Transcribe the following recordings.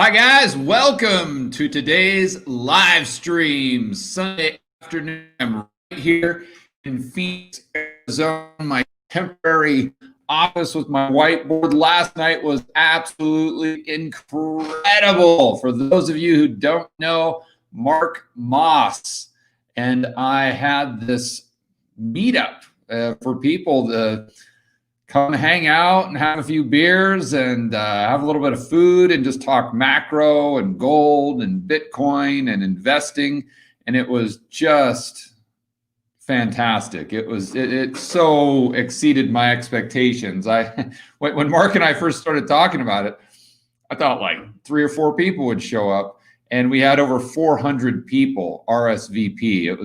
Hi guys, welcome to today's live stream, Sunday afternoon. I'm right here in Phoenix, Arizona, my temporary office with my whiteboard. Last night was absolutely incredible. For those of you who don't know, Mark Moss and I had this meetup for people to come hang out and have a few beers and have a little bit of food and just talk macro and gold and Bitcoin and investing. And it was just fantastic. It so exceeded my expectations. When Mark and I first started talking about it, I thought like 3 or 4 people would show up, and we had over 400 people RSVP. It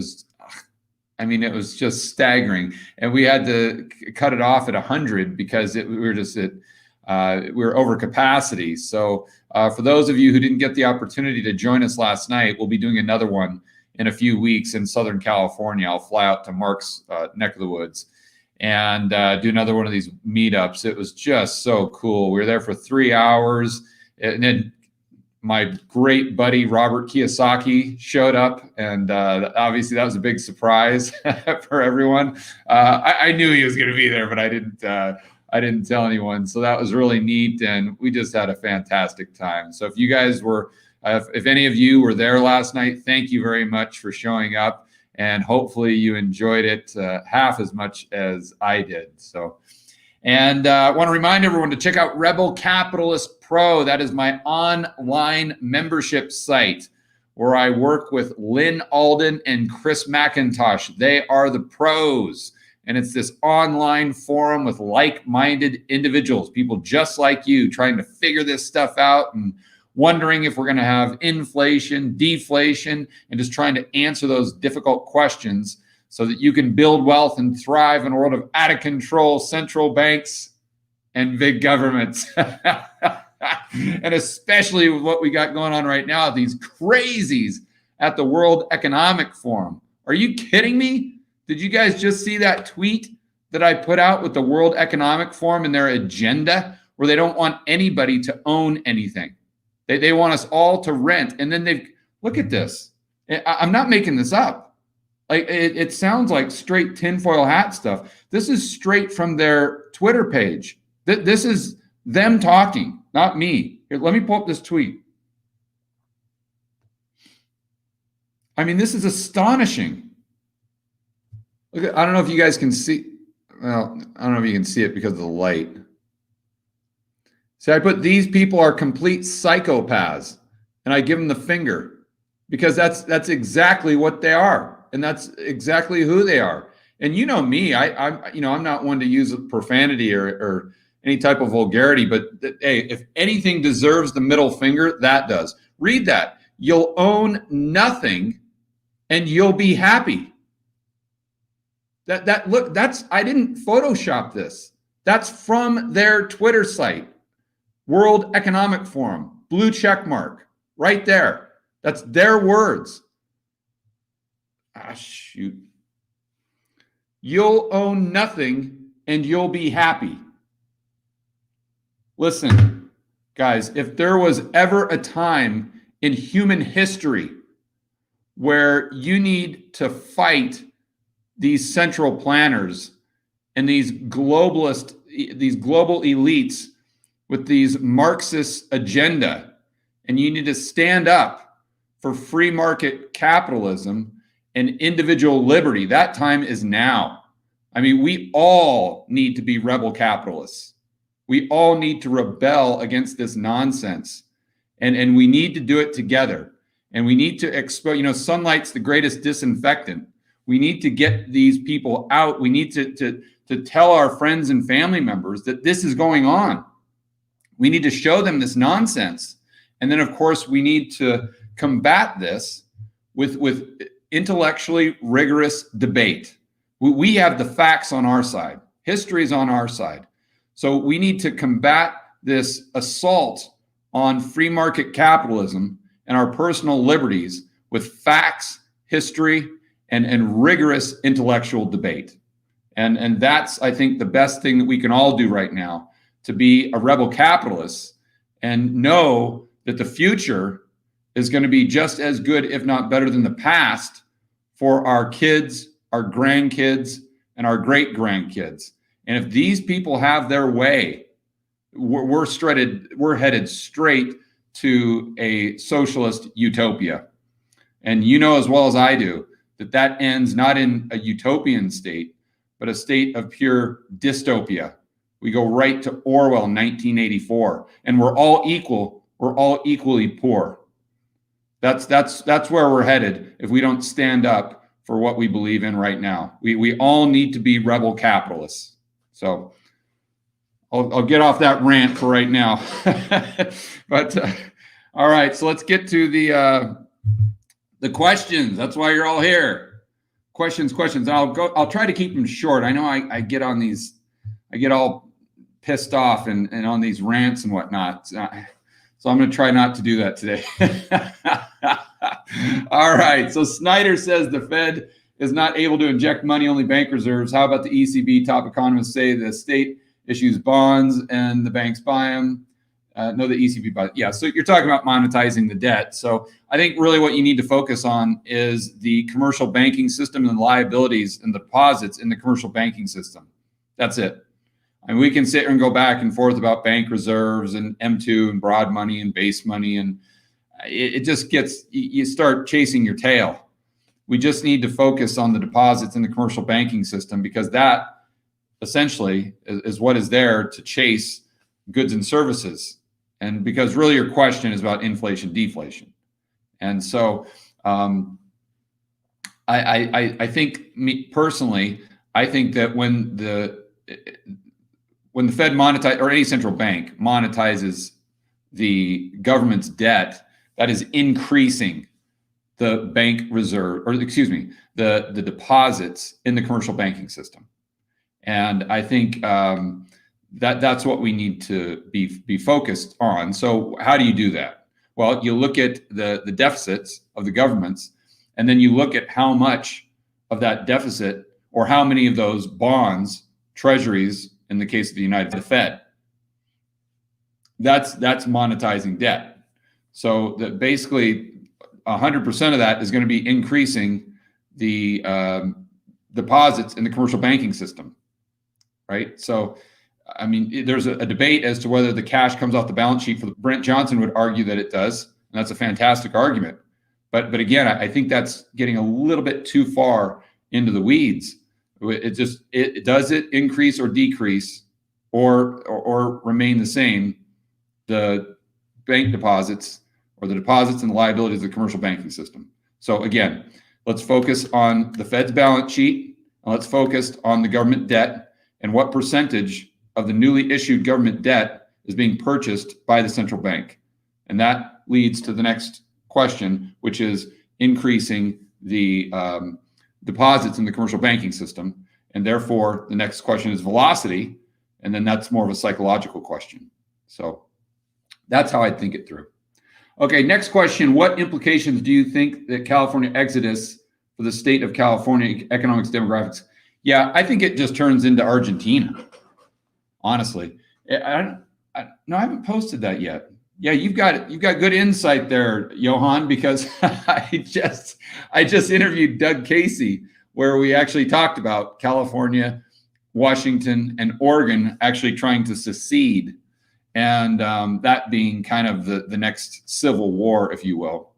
was just staggering, and we had to cut it off at 100 because we were over capacity. So for those of you who didn't get the opportunity to join us last night, we'll be doing another one in a few weeks in Southern California. I'll fly out to Mark's neck of the woods and do another one of these meetups. It was just so cool. We were there for 3 hours, and then my great buddy Robert Kiyosaki showed up, and obviously that was a big surprise for everyone. I knew he was going to be there, but I didn't tell anyone. So that was really neat, and we just had a fantastic time. So if you guys were, if any of you were there last night, thank you very much for showing up, and hopefully you enjoyed it half as much as I did. So. And I want to remind everyone to check out Rebel Capitalist Pro. That is my online membership site where I work with Lynn Alden and Chris McIntosh. They are the pros. And it's this online forum with like-minded individuals, people just like you, trying to figure this stuff out and wondering if we're going to have inflation, deflation, and just trying to answer those difficult questions so that you can build wealth and thrive in a world of out of control central banks and big governments. And especially with what we got going on right now, these crazies at the World Economic Forum. Are you kidding me? Did you guys just see that tweet that I put out with the World Economic Forum and their agenda, where they don't want anybody to own anything? They want us all to rent. And then look at this. I'm not making this up. Like it sounds like straight tinfoil hat stuff. This is straight from their Twitter page. This is them talking, not me. Here, let me pull up this tweet. I mean, this is astonishing. Look, I don't know if you guys can see. Well, I don't know if you can see it because of the light. See, I put these people are complete psychopaths, and I give them the finger because that's exactly what they are. And that's exactly who they are. And you know me, I'm not one to use profanity or any type of vulgarity, but hey, if anything deserves the middle finger, that does. Read that. You'll own nothing and you'll be happy. Look, I didn't Photoshop this. That's from their Twitter site. World Economic Forum, blue check mark, right there. That's their words. Shoot. You'll own nothing and you'll be happy. Listen, guys, if there was ever a time in human history where you need to fight these central planners and these global elites with these Marxist agenda, and you need to stand up for free market capitalism and individual liberty, that time is now. I mean, we all need to be rebel capitalists. We all need to rebel against this nonsense. And we need to do it together. And we need to expose, sunlight's the greatest disinfectant. We need to get these people out. We need to tell our friends and family members that this is going on. We need to show them this nonsense. And then, of course, we need to combat this with intellectually rigorous debate. We have the facts on our side. History is on our side. So we need to combat this assault on free market capitalism and our personal liberties with facts, history, and rigorous intellectual debate. And that's, I think, the best thing that we can all do right now, to be a rebel capitalist and know that the future is going to be just as good, if not better than the past for our kids, our grandkids, and our great grandkids. And if these people have their way, we're headed straight to a socialist utopia. And you know as well as I do that that ends not in a utopian state, but a state of pure dystopia. We go right to Orwell 1984, and we're all equal. We're all equally poor. That's where we're headed if we don't stand up for what we believe in right now. We all need to be rebel capitalists. So I'll get off that rant for right now. But all right, so let's get to the questions. That's why you're all here. Questions. I'll try to keep them short. I know I get on these. I get all pissed off and on these rants and whatnot. So I'm going to try not to do that today. All right. So Snyder says the Fed is not able to inject money, only bank reserves. How about the ECB? Top economists say the state issues bonds and the banks buy them. No, the ECB buys. Yeah. So you're talking about monetizing the debt. So I think really what you need to focus on is the commercial banking system and the liabilities and the deposits in the commercial banking system. That's it. And we can sit and go back and forth about bank reserves and M2 and broad money and base money. And it just gets, you start chasing your tail. We just need to focus on the deposits in the commercial banking system, because that essentially is what is there to chase goods and services. And because really your question is about inflation, deflation. And so I think, me personally, I think that when the Fed monetize, or any central bank monetizes the government's debt, that is increasing the bank reserve, or excuse me, the deposits in the commercial banking system. And I think that's what we need to be focused on. So how do you do that? Well, you look at the deficits of the governments, and then you look at how much of that deficit, or how many of those bonds, treasuries, in the case of the United Fed, that's monetizing debt. So that basically 100% of that is going to be increasing the deposits in the commercial banking system, right? So, I mean, there's a debate as to whether the cash comes off the balance sheet. Brent Johnson would argue that it does, and that's a fantastic argument. But again, I think that's getting a little bit too far into the weeds. It does it increase or decrease, or remain the same, the bank deposits, or the deposits and the liabilities of the commercial banking system. So again, let's focus on the Fed's balance sheet, and let's focus on the government debt and what percentage of the newly issued government debt is being purchased by the central bank. And that leads to the next question, which is increasing the deposits in the commercial banking system. And therefore, the next question is velocity. And then that's more of a psychological question. So that's how I think it through. Okay, next question. What implications do you think that California exodus for the state of California economics, demographics? Yeah, I think it just turns into Argentina, honestly. I haven't posted that yet. Yeah, you've got good insight there, Johan, because I just interviewed Doug Casey, where we actually talked about California, Washington, and Oregon actually trying to secede, and that being kind of the next civil war, if you will.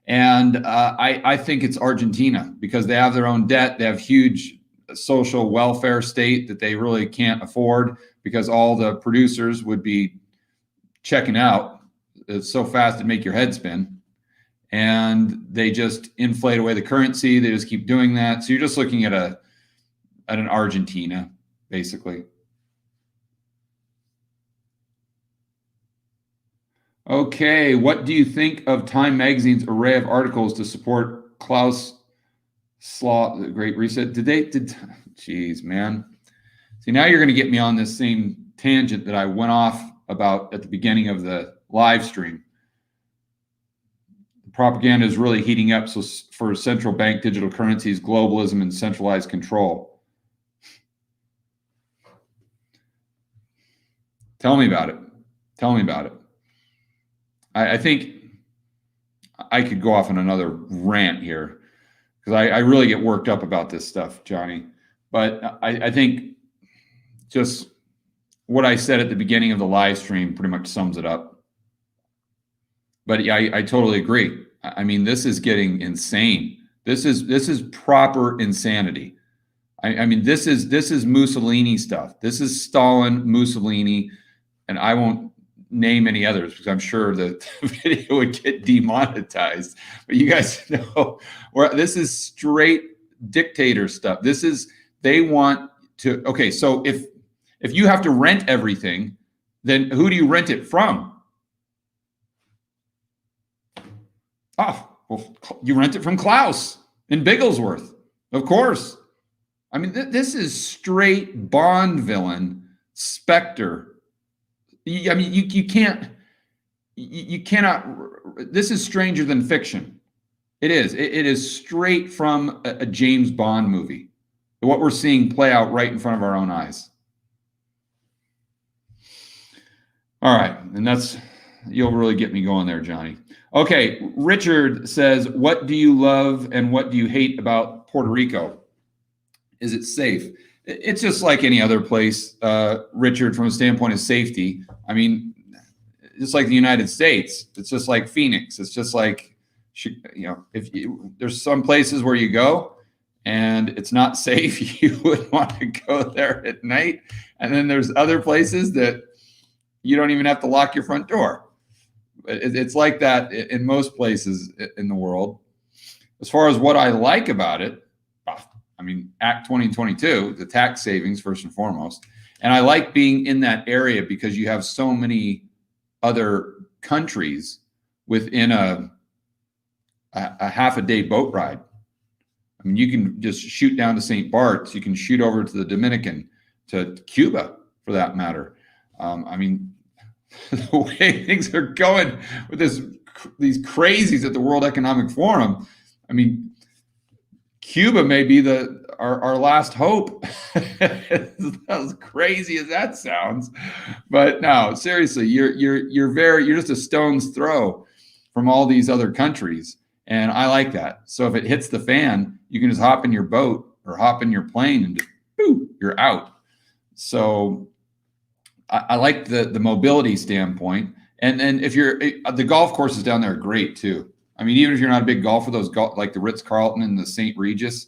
And I think it's Argentina, because they have their own debt. They have huge social welfare state that they really can't afford, because all the producers would be checking out. It's so fast to make your head spin. And they just inflate away the currency. They just keep doing that. So you're just looking at an Argentina, basically. Okay, what do you think of Time Magazine's array of articles to support Klaus Schwab, the Great Reset? Geez, man. See, now you're going to get me on this same tangent that I went off about at the beginning of the live stream. The propaganda is really heating up for central bank digital currencies, globalism, and centralized control. Tell me about it. Tell me about it. I think I could go off on another rant here because I really get worked up about this stuff, Johnny. But I think just what I said at the beginning of the live stream pretty much sums it up. But yeah, I totally agree. I mean, this is getting insane. This is proper insanity. I mean, this is Mussolini stuff. This is Stalin, Mussolini, and I won't name any others because I'm sure that the video would get demonetized. But you guys know where this is straight dictator stuff. They want to. Okay, so if you have to rent everything, then who do you rent it from? Oh, well, you rent it from Klaus in Bigglesworth, of course. I mean, this is straight Bond villain, Spectre. I mean, you cannot. This is stranger than fiction. It is. It is straight from a James Bond movie. What we're seeing play out right in front of our own eyes. All right, and you'll really get me going there, Johnny. Okay, Richard says, what do you love and what do you hate about Puerto Rico? Is it safe? It's just like any other place, Richard, from a standpoint of safety. I mean, just like the United States, it's just like Phoenix. It's just like, there's some places where you go and it's not safe. You would want to go there at night. And then there's other places that you don't even have to lock your front door. It's like that in most places in the world. As far as what I like about it, I mean, Act 2022, the tax savings first and foremost. And I like being in that area because you have so many other countries within a half a day boat ride. I mean, you can just shoot down to St. Bart's. You can shoot over to the Dominican, to Cuba, for that matter. I mean, the way things are going with these crazies at the World Economic Forum. I mean, Cuba may be our last hope. As crazy as that sounds, but no, seriously, you're just a stone's throw from all these other countries, and I like that. So if it hits the fan, you can just hop in your boat or hop in your plane and just, boom, you're out. So I like the mobility standpoint, and if the golf courses down there are great too. I mean, even if you're not a big golfer, like the Ritz-Carlton and the St. Regis,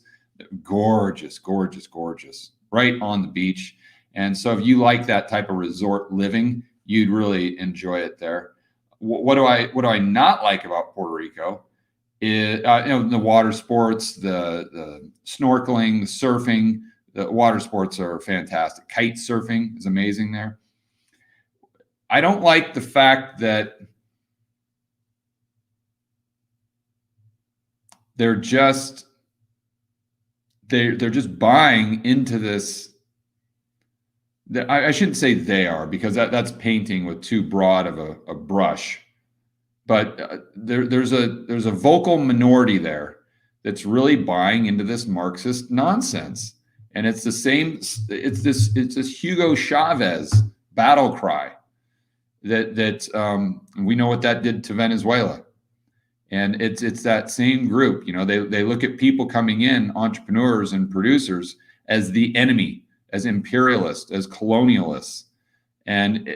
gorgeous, gorgeous, gorgeous, right on the beach. And so if you like that type of resort living, you'd really enjoy it there. What do I not like about Puerto Rico is the water sports, the snorkeling, the surfing. The water sports are fantastic. Kite surfing is amazing there. I don't like the fact that they're just buying into this. I shouldn't say they are, because that's painting with too broad of a brush. But there's a vocal minority there that's really buying into this Marxist nonsense, and it's the same. It's this Hugo Chavez battle cry that we know what that did to Venezuela. And it's that same group. They look at people coming in, entrepreneurs and producers, as the enemy, as imperialists, as colonialists, and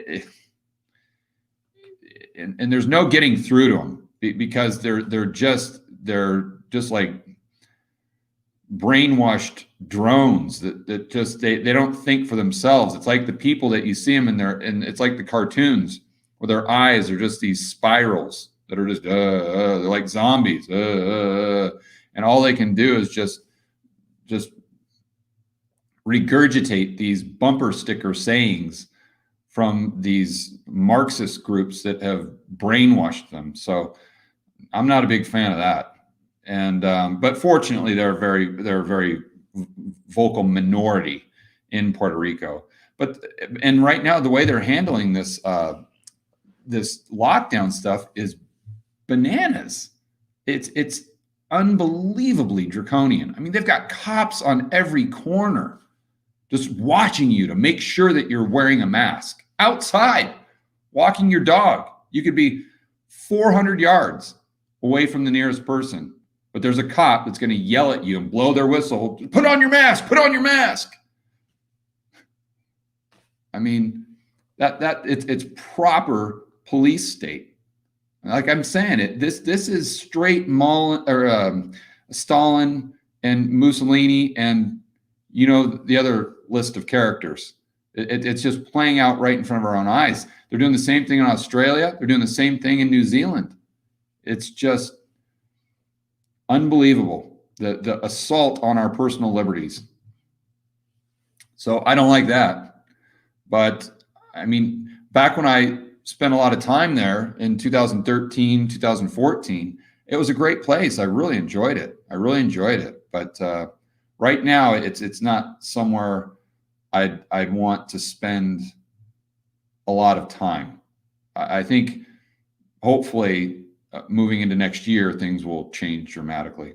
there's no getting through to them because they're just like brainwashed drones that just they don't think for themselves. It's like the people that you see them and it's like the cartoons where their eyes are just these spirals that are just they're like zombies, and all they can do is just regurgitate these bumper sticker sayings from these Marxist groups that have brainwashed them. So I'm not a big fan of that. And but fortunately, they're a very vocal minority in Puerto Rico. And right now, the way they're handling this this lockdown stuff is bananas. It's unbelievably draconian. I mean, they've got cops on every corner just watching you to make sure that you're wearing a mask outside, walking your dog. You could be 400 yards away from the nearest person, but there's a cop that's going to yell at you and blow their whistle, put on your mask, put on your mask. I mean, it's proper police state. Like I'm saying, this is straight Stalin and Mussolini and the other list of characters. It's just playing out right in front of our own eyes. They're doing the same thing in Australia. They're doing the same thing in New Zealand. It's just unbelievable, the assault on our personal liberties. So I don't like that. But I mean, back when I spent a lot of time there in 2013, 2014, it was a great place. I really enjoyed it. But right now, it's not somewhere I'd want to spend a lot of time. I think hopefully moving into next year, things will change dramatically.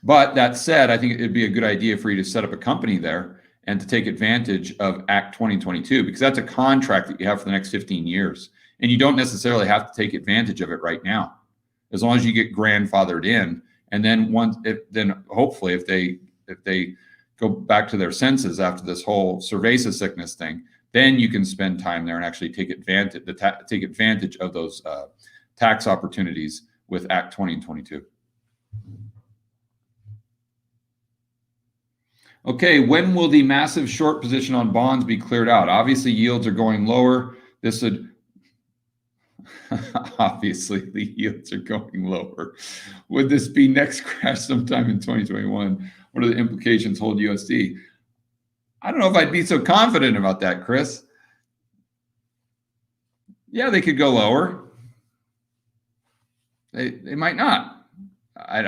But that said, I think it'd be a good idea for you to set up a company there and to take advantage of Act 2022, because that's a contract that you have for the next 15 years. And you don't necessarily have to take advantage of it right now, as long as you get grandfathered in. And then hopefully if they go back to their senses after this whole cerveza sickness thing, then you can spend time there and actually take advantage of those tax opportunities with Act 2022. Okay, when will the massive short position on bonds be cleared out? Obviously, yields are going lower. This would obviously the yields are going lower. Would this be next crash sometime in 2021? What are the implications? Hold USD. I don't know if I'd be so confident about that, Chris. Yeah, they could go lower. They might not. I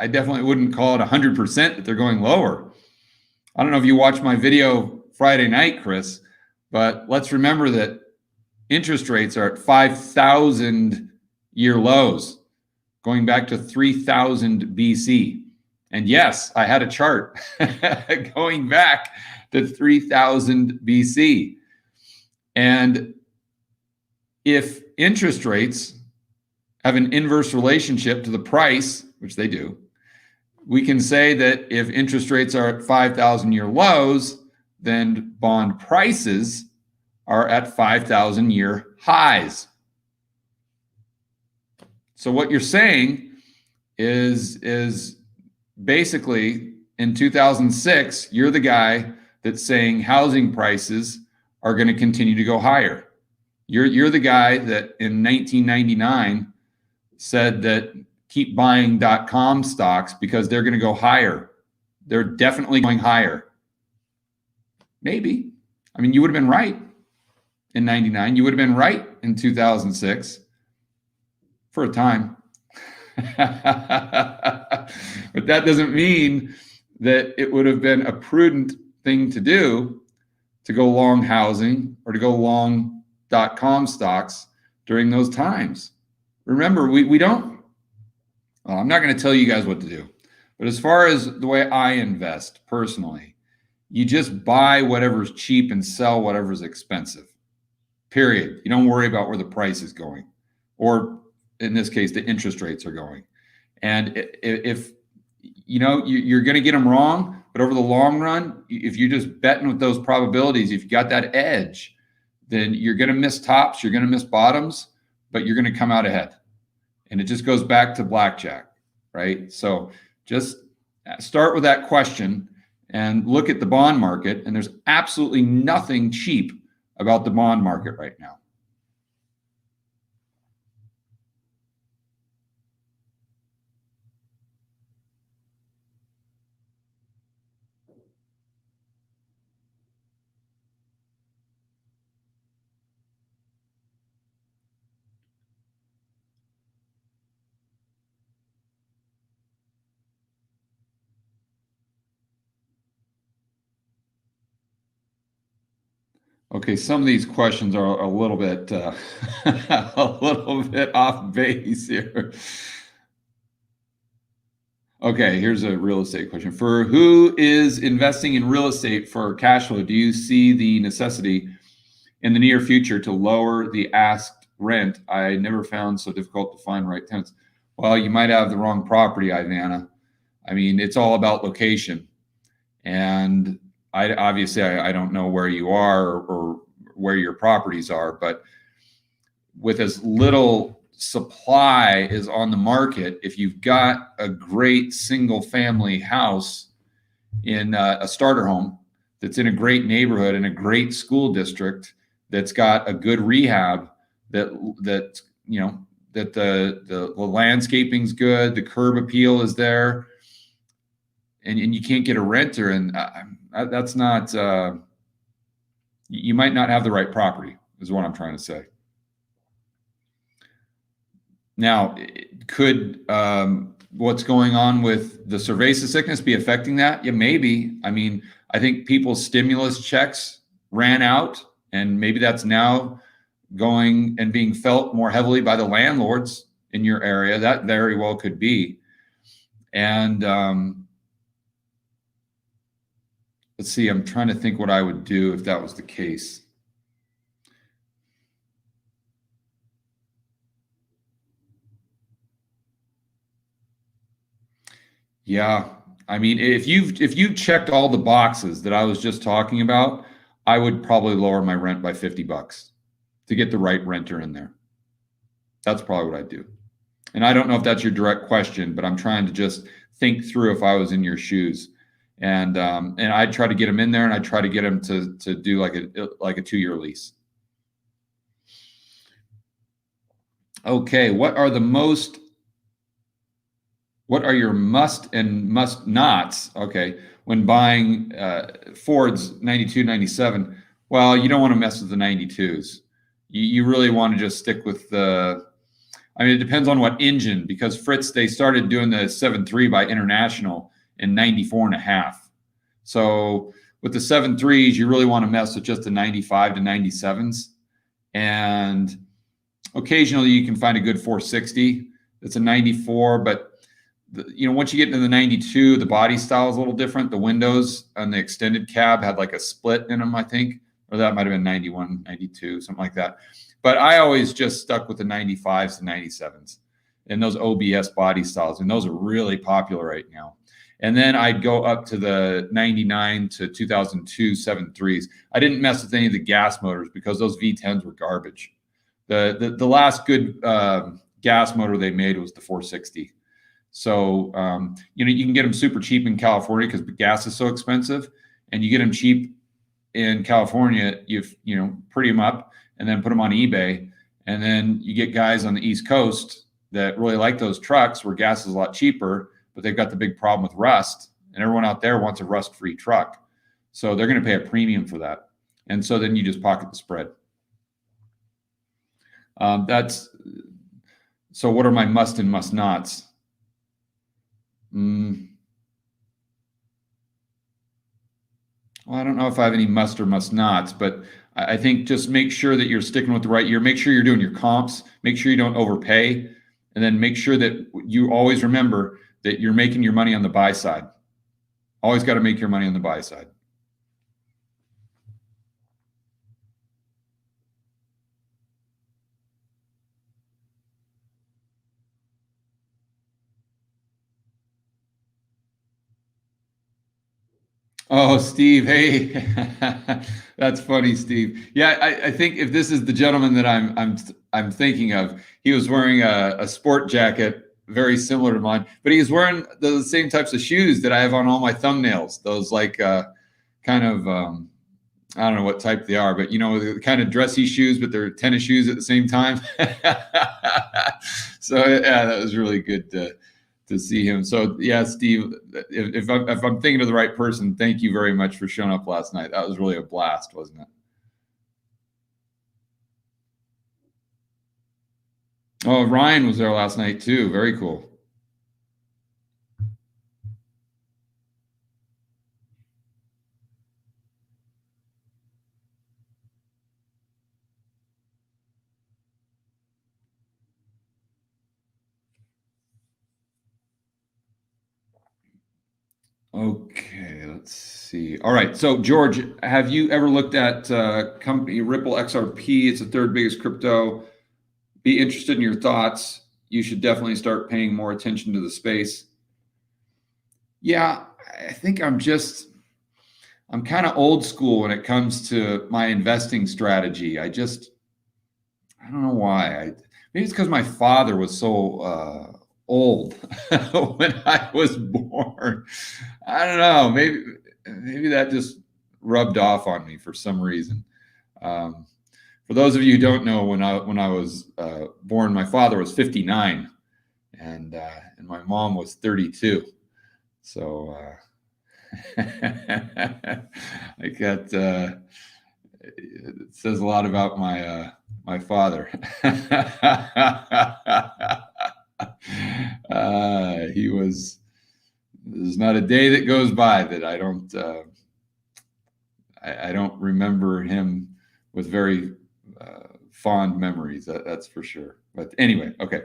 definitely wouldn't call it 100% that they're going lower. I don't know if you watched my video Friday night, Chris, but let's remember that interest rates are at 5,000 year lows, going back to 3000 BC. And yes, I had a chart going back to 3000 BC. And if interest rates have an inverse relationship to the price, which they do, we can say that if interest rates are at 5,000 year lows, then bond prices are at 5,000 year highs. So what you're saying is basically in 2006, you're the guy that's saying housing prices are going to continue to go higher. You're the guy that in 1999 said that keep buying .com stocks because they're going to go higher. They're definitely going higher. Maybe. I mean, you would have been right in 99. You would have been right in 2006 for a time. But that doesn't mean that it would have been a prudent thing to do to go long housing or to go long .com stocks during those times. Remember, we don't, well, I'm not going to tell you guys what to do, but as far as the way I invest personally, you just buy whatever's cheap and sell whatever's expensive, period. You don't worry about where the price is going, or in this case, the interest rates are going. And if you're going to get them wrong, but over the long run, if you're just betting with those probabilities, if you got that edge, then you're going to miss tops, you're going to miss bottoms, but you're going to come out ahead. And it just goes back to blackjack, right? So just start with that question and look at the bond market. And there's absolutely nothing cheap about the bond market right now. Okay, some of these questions are a little bit a little bit off base here. Okay, here's a real estate question. For who is investing in real estate for cash flow, do you see the necessity in the near future to lower the asked rent. I never found so difficult to find right tenants. Well, you might have the wrong property, Ivana. I mean, it's all about location. And I don't know where you are or where your properties are, but with as little supply is on the market, if you've got a great single family house in a starter home that's in a great neighborhood in a great school district that's got a good rehab that you know that the landscaping's good, the curb appeal is there, and you can't get a renter, and that's not you might not have the right property is what I'm trying to say. Now, could what's going on with the cerveza sickness be affecting that? Yeah, maybe. I mean, I think people's stimulus checks ran out, and maybe that's now going and being felt more heavily by the landlords in your area. That very well could be. And let's see, I'm trying to think what I would do if that was the case. Yeah, I mean, if you've checked all the boxes that I was just talking about, I would probably lower my rent by $50 to get the right renter in there. That's probably what I'd do. And I don't know if that's your direct question, but I'm trying to just think through if I was in your shoes. And I'd try to get them in there, and I'd try to get them to do like a 2-year lease. Okay, what are your must and must nots? Okay, when buying Fords 92, 97, well, you don't want to mess with the 92s. You really want to just stick with the, I mean, it depends on what engine, because Fritz, they started doing the 7.3 by International in 94 and a half. So with the 7.3s, you really want to mess with just the 95 to 97s. And occasionally you can find a good 460. It's a 94, but once you get into the 92, the body style is a little different. The windows on the extended cab had like a split in them, I think, or that might have been 91, 92, something like that. But I always just stuck with the 95s and 97s and those OBS body styles. And those are really popular right now. And then I'd go up to the 99 to 2002 7.3s. I didn't mess with any of the gas motors because those V10s were garbage. The last good gas motor they made was the 460. So, you can get them super cheap in California because gas is so expensive, and you get them cheap in California. You pretty them up and then put them on eBay. And then you get guys on the East Coast that really like those trucks where gas is a lot cheaper, but they've got the big problem with rust, and everyone out there wants a rust-free truck. So they're going to pay a premium for that. And so then you just pocket the spread. So what are my must and must nots? Well, I don't know if I have any must or must nots, but I think just make sure that you're sticking with the right year. Make sure you're doing your comps. Make sure you don't overpay. And then make sure that you always remember that you're making your money on the buy side. Always got to make your money on the buy side. Oh, Steve, hey, that's funny, Steve. Yeah, I think if this is the gentleman that I'm thinking of, he was wearing a sport jacket very similar to mine, but he was wearing the same types of shoes that I have on all my thumbnails. Those like kind of I don't know what type they are, but the kind of dressy shoes, but they're tennis shoes at the same time. So yeah, that was really good to see him. So yeah, Steve, if I'm thinking of the right person, thank you very much for showing up last night. That was really a blast, wasn't it? Oh, Ryan was there last night too. Very cool. Okay, let's see. All right, so George, have you ever looked at company Ripple XRP? It's the third biggest crypto. be interested in your thoughts. You should definitely start paying more attention to the space. Yeah, I think I'm kind of old school when it comes to my investing strategy. I don't know why. Maybe it's because my father was so old when I was born. I don't know. Maybe that just rubbed off on me for some reason. For those of you who don't know, when I was born, my father was 59, and my mom was 32. So I got it says a lot about my father. There's not a day that goes by that I don't remember him with very fond memories. That's for sure. But anyway, okay.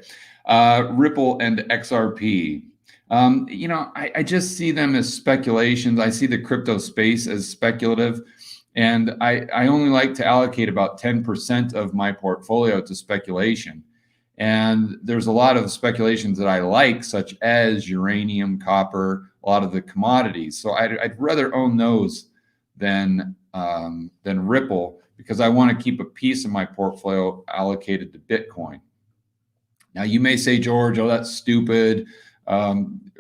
Ripple and XRP. I just see them as speculations. I see the crypto space as speculative. And I only like to allocate about 10% of my portfolio to speculation. And there's a lot of speculations that I like, such as uranium, copper, a lot of the commodities. So I'd rather own those than Ripple, because I want to keep a piece of my portfolio allocated to Bitcoin. Now, you may say, George, oh, that's stupid.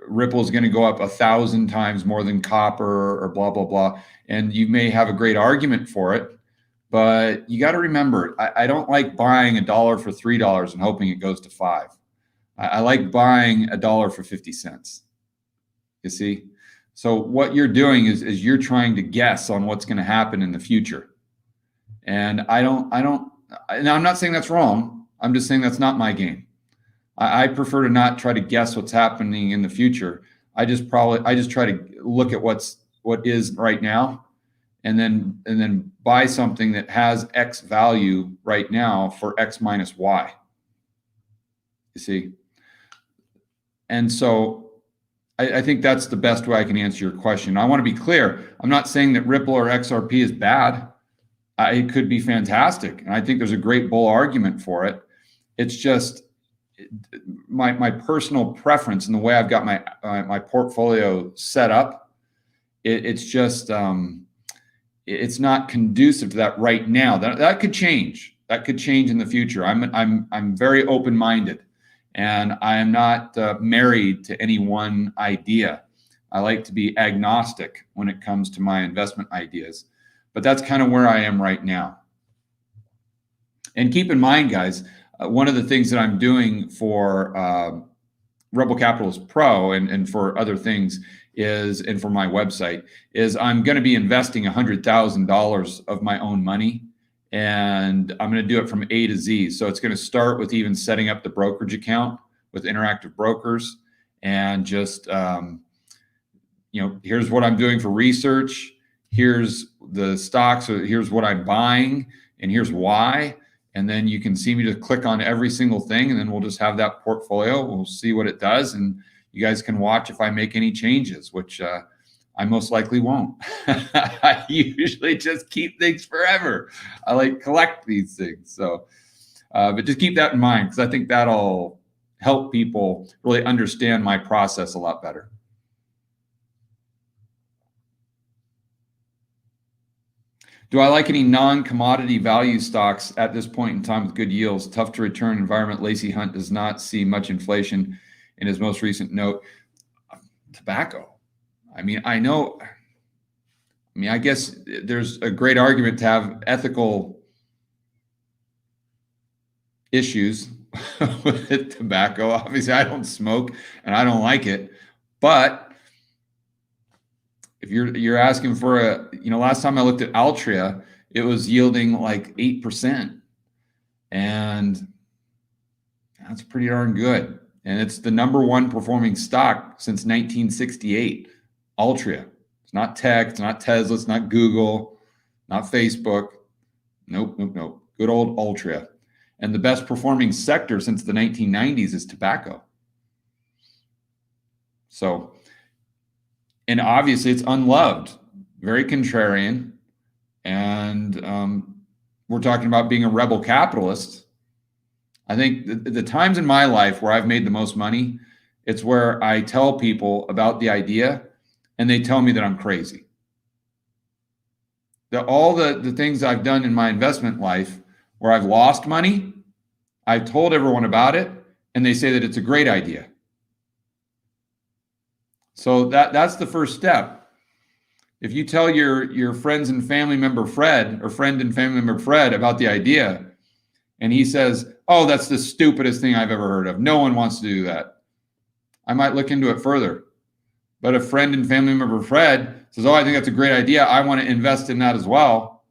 Ripple is going to go up 1,000 times more than copper, or blah, blah, blah. And you may have a great argument for it, but you got to remember, I don't like buying $1 for $3 and hoping it goes to $5. I like buying $1 for 50 cents. You see? So what you're doing is you're trying to guess on what's going to happen in the future. And and I'm not saying that's wrong. I'm just saying that's not my game. I prefer to not try to guess what's happening in the future. I just try to look at what is right now, and then buy something that has X value right now for X minus Y. You see? And so I think that's the best way I can answer your question. I want to be clear. I'm not saying that Ripple or XRP is bad. It could be fantastic. And I think there's a great bull argument for it. It's just my personal preference and the way I've got my portfolio set up. It's just it's not conducive to that right now. That could change. That could change in the future. I'm very open-minded, and I am not married to any one idea. I like to be agnostic when it comes to my investment ideas, but that's kind of where I am right now. And keep in mind, guys, one of the things that I'm doing for Rebel Capitalist Pro and for other things and for my website is I'm going to be investing $100,000 of my own money, and I'm going to do it from A to Z. So it's going to start with even setting up the brokerage account with Interactive Brokers, and just here's what I'm doing for research. Here's the stocks. Or here's what I'm buying, and here's why. And then you can see me just click on every single thing, and then we'll just have that portfolio. We'll see what it does, and you guys can watch if I make any changes, which I most likely won't. I usually just keep things forever. I like collect these things. So, but just keep that in mind, because I think that'll help people really understand my process a lot better. Do I like any non-commodity value stocks at this point in time with good yields? Tough to return environment. Lacey Hunt does not see much inflation in his most recent note. Tobacco. I guess there's a great argument to have ethical issues with tobacco. Obviously, I don't smoke and I don't like it, but if you're asking for last time I looked at Altria, it was yielding like 8%, and that's pretty darn good. And it's the number 1 performing stock since 1968. Altria. It's not tech. It's not Tesla. It's not Google. Not Facebook. Nope. Good old Altria. And the best performing sector since the 1990s is tobacco. So. And obviously it's unloved, very contrarian. And we're talking about being a rebel capitalist. I think the times in my life where I've made the most money, it's where I tell people about the idea and they tell me that I'm crazy. All the things I've done in my investment life where I've lost money, I've told everyone about it and they say that it's a great idea. So that's the first step. If you tell your friends and family member Fred, or friend and family member Fred, about the idea, and he says, "Oh, that's the stupidest thing I've ever heard of. No one wants to do that," I might look into it further. But if friend and family member Fred says, "Oh, I think that's a great idea. I want to invest in that as well,"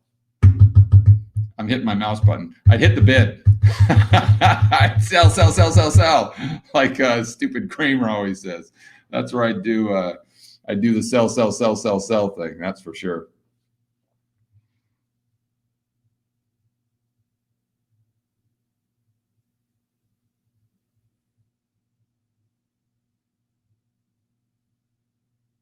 I'm hitting my mouse button. I'd hit the bid. I'd sell, sell, sell, sell, sell, like stupid Kramer always says. That's where I do the sell, sell, sell, sell, sell thing. That's for sure.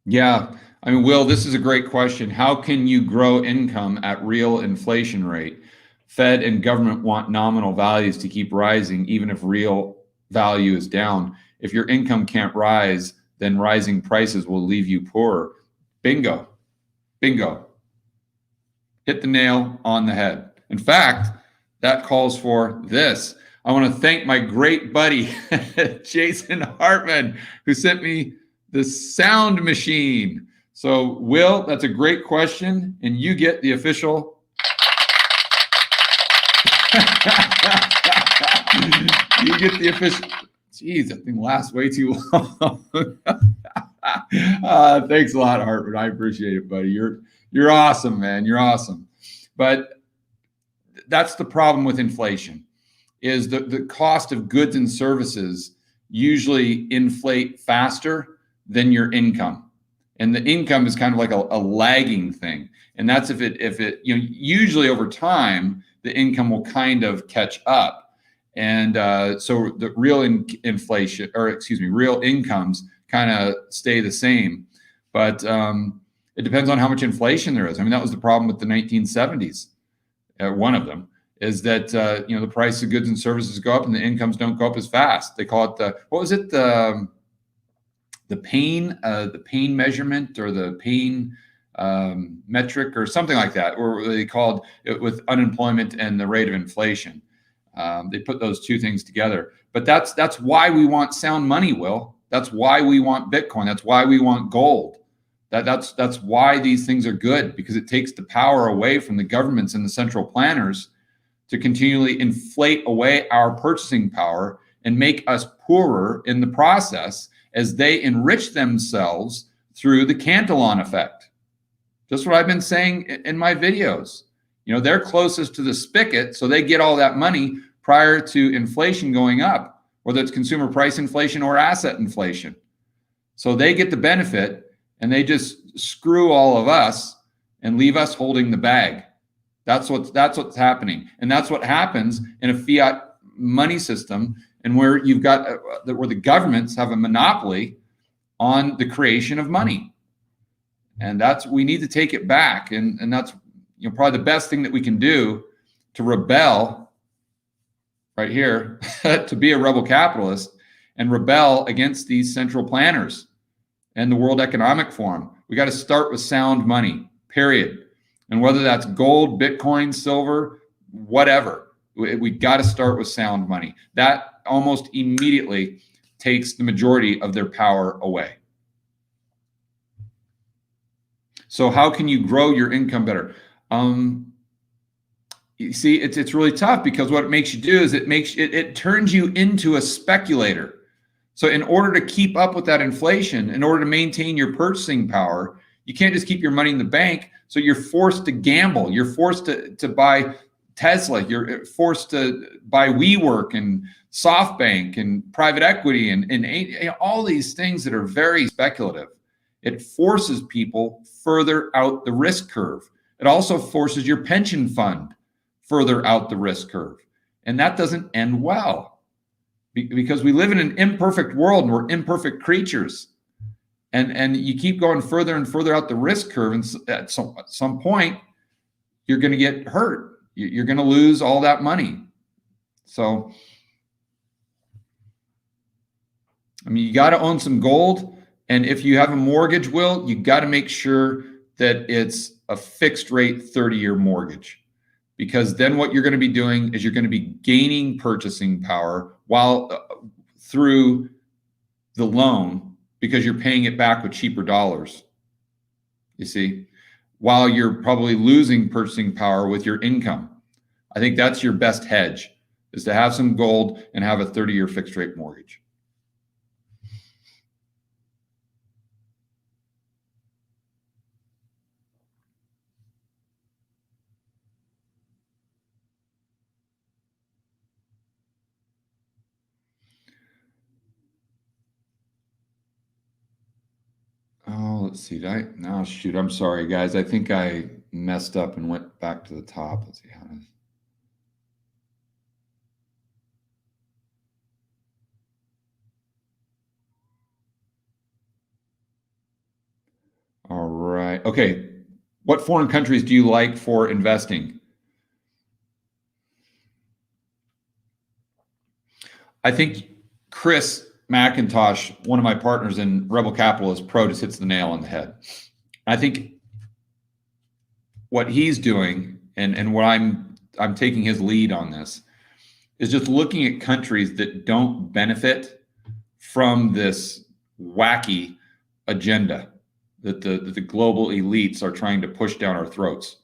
Yeah. I mean, Will, this is a great question. How can you grow income at real inflation rate? Fed and government want nominal values to keep rising, even if real value is down. If your income can't rise, then rising prices will leave you poorer. Bingo. Bingo. Hit the nail on the head. In fact, that calls for this. I want to thank my great buddy, Jason Hartman, who sent me the sound machine. So, Will, that's a great question, and you get the official. You get the official. Geez, that thing lasts way too long. Thanks a lot, Hartman. I appreciate it, buddy. You're awesome, man. You're awesome. But that's the problem with inflation, is the cost of goods and services usually inflate faster than your income. And the income is kind of like a lagging thing. And that's if it usually over time, the income will kind of catch up. And so the real inflation, or excuse me, real incomes kind of stay the same. But it depends on how much inflation there is. I mean, that was the problem with the 1970s. One of them is that the price of goods and services go up and the incomes don't go up as fast. They call it the pain measurement, or the pain metric, or something like that, or they called it with unemployment and the rate of inflation. They put those two things together. But that's why we want sound money, Will. That's why we want Bitcoin. That's why we want gold. That's why these things are good, because it takes the power away from the governments and the central planners to continually inflate away our purchasing power and make us poorer in the process as they enrich themselves through the Cantillon effect. Just what I've been saying in my videos. They're closest to the spigot, so they get all that money prior to inflation going up, whether it's consumer price inflation or asset inflation. So they get the benefit, and they just screw all of us and leave us holding the bag. That's what's happening, and that's what happens in a fiat money system, and where you've got where the governments have a monopoly on the creation of money, and we need to take it back, and that's probably the best thing that we can do to rebel right here, to be a rebel capitalist and rebel against these central planners and the World Economic Forum. We got to start with sound money, period. And whether that's gold, Bitcoin, silver, whatever, we got to start with sound money. That almost immediately takes the majority of their power away. So how can you grow your income better? You see, it's really tough, because what it makes you do is it turns you into a speculator. So in order to keep up with that inflation, in order to maintain your purchasing power, you can't just keep your money in the bank. So you're forced to gamble. You're forced to buy Tesla. You're forced to buy WeWork and SoftBank and private equity and all these things that are very speculative. It forces people further out the risk curve. It also forces your pension fund further out the risk curve. And that doesn't end well, because we live in an imperfect world and we're imperfect creatures. And you keep going further and further out the risk curve, and at some point, you're going to get hurt. You're going to lose all that money. So I mean, you got to own some gold. And if you have a mortgage, Will, you got to make sure that it's a fixed rate 30-year mortgage. Because then what you're going to be doing is you're going to be gaining purchasing power while through the loan, because you're paying it back with cheaper dollars. You see, while you're probably losing purchasing power with your income. I think that's your best hedge, is to have some gold and have a 30-year fixed rate mortgage. Oh, let's see. No, shoot. I'm sorry, guys. I think I messed up and went back to the top. Let's see how to. All right. Okay. What foreign countries do you like for investing? I think Chris McIntosh, one of my partners in Rebel Capitalist Pro, just hits the nail on the head. I think what he's doing, and what I'm taking his lead on this, is just looking at countries that don't benefit from this wacky agenda that the global elites are trying to push down our throats.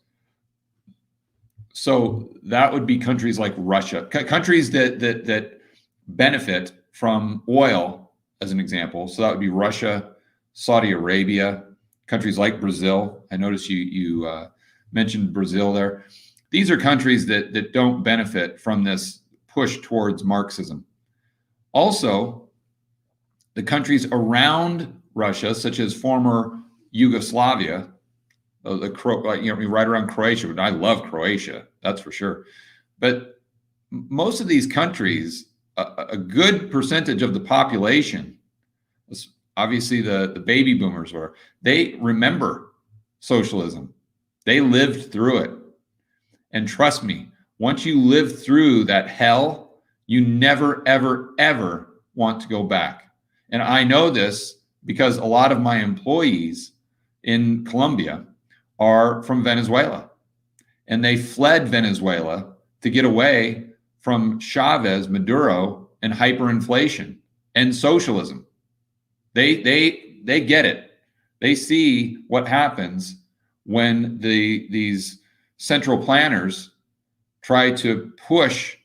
So that would be countries like Russia, countries that benefit from oil, as an example. So that would be Russia, Saudi Arabia, countries like Brazil. I noticed you mentioned Brazil there. These are countries that don't benefit from this push towards Marxism. Also, the countries around Russia, such as former Yugoslavia, right around Croatia. And I love Croatia, that's for sure. But most of these countries, a good percentage of the population, obviously the baby boomers they remember socialism. They lived through it. And trust me, once you live through that hell, you never, ever, ever want to go back. And I know this because a lot of my employees in Colombia are from Venezuela. And they fled Venezuela to get away from Chavez, Maduro, and hyperinflation and socialism. They get it. They see what happens when these central planners try to push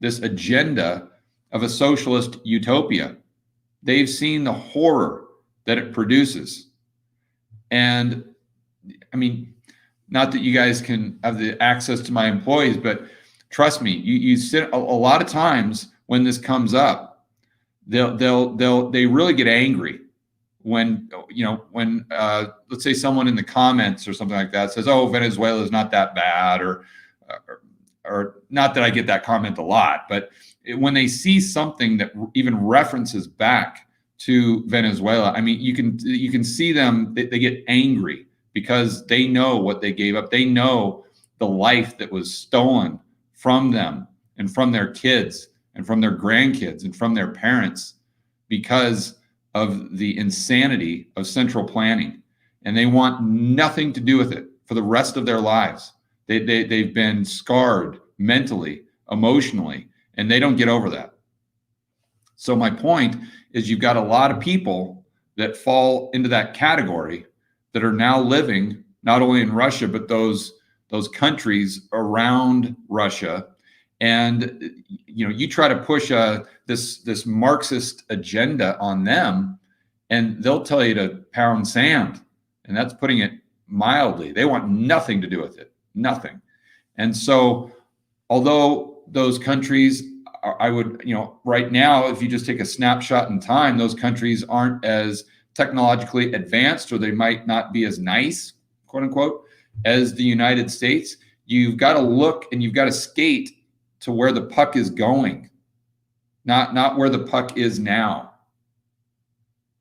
this agenda of a socialist utopia. They've seen the horror that it produces. And I mean, not that you guys can have the access to my employees, but trust me, you sit a lot of times when this comes up, they really get angry when let's say someone in the comments or something like that says, "Oh, Venezuela is not that bad," or not that I get that comment a lot, but when they see something that even references back to Venezuela, I mean, you can see them, they get angry because they know what they gave up. They know the life that was stolen from them and from their kids and from their grandkids and from their parents because of the insanity of central planning. And they want nothing to do with it for the rest of their lives. They've been scarred mentally, emotionally, and they don't get over that. So my point is, you've got a lot of people that fall into that category that are now living not only in Russia, but those countries around Russia. And you try to push this Marxist agenda on them, and they'll tell you to pound sand, and that's putting it mildly. They want nothing to do with it, nothing. And so, although those countries, I would, right now, if you just take a snapshot in time, those countries aren't as technologically advanced, or they might not be as nice, quote unquote, as the United States. You've got to look and you've got to skate to where the puck is going, not where the puck is now.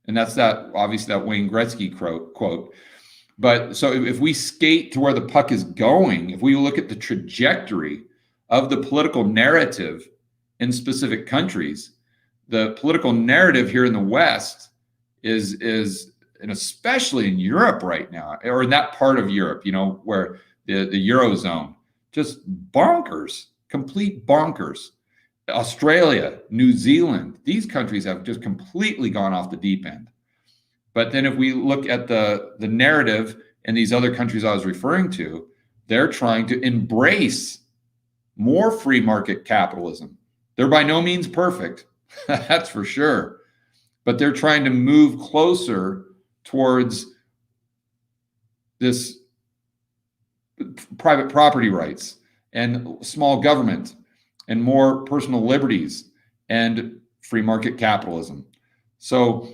And that's obviously that Wayne Gretzky quote. But so if we skate to where the puck is going, if we look at the trajectory of the political narrative in specific countries, the political narrative here in the West is and especially in Europe right now, or in that part of Europe, where the Eurozone, just bonkers, complete bonkers. Australia, New Zealand, these countries have just completely gone off the deep end. But then if we look at the narrative in these other countries I was referring to, they're trying to embrace more free market capitalism. They're by no means perfect, that's for sure. But they're trying to move closer towards this private property rights and small government and more personal liberties and free market capitalism. So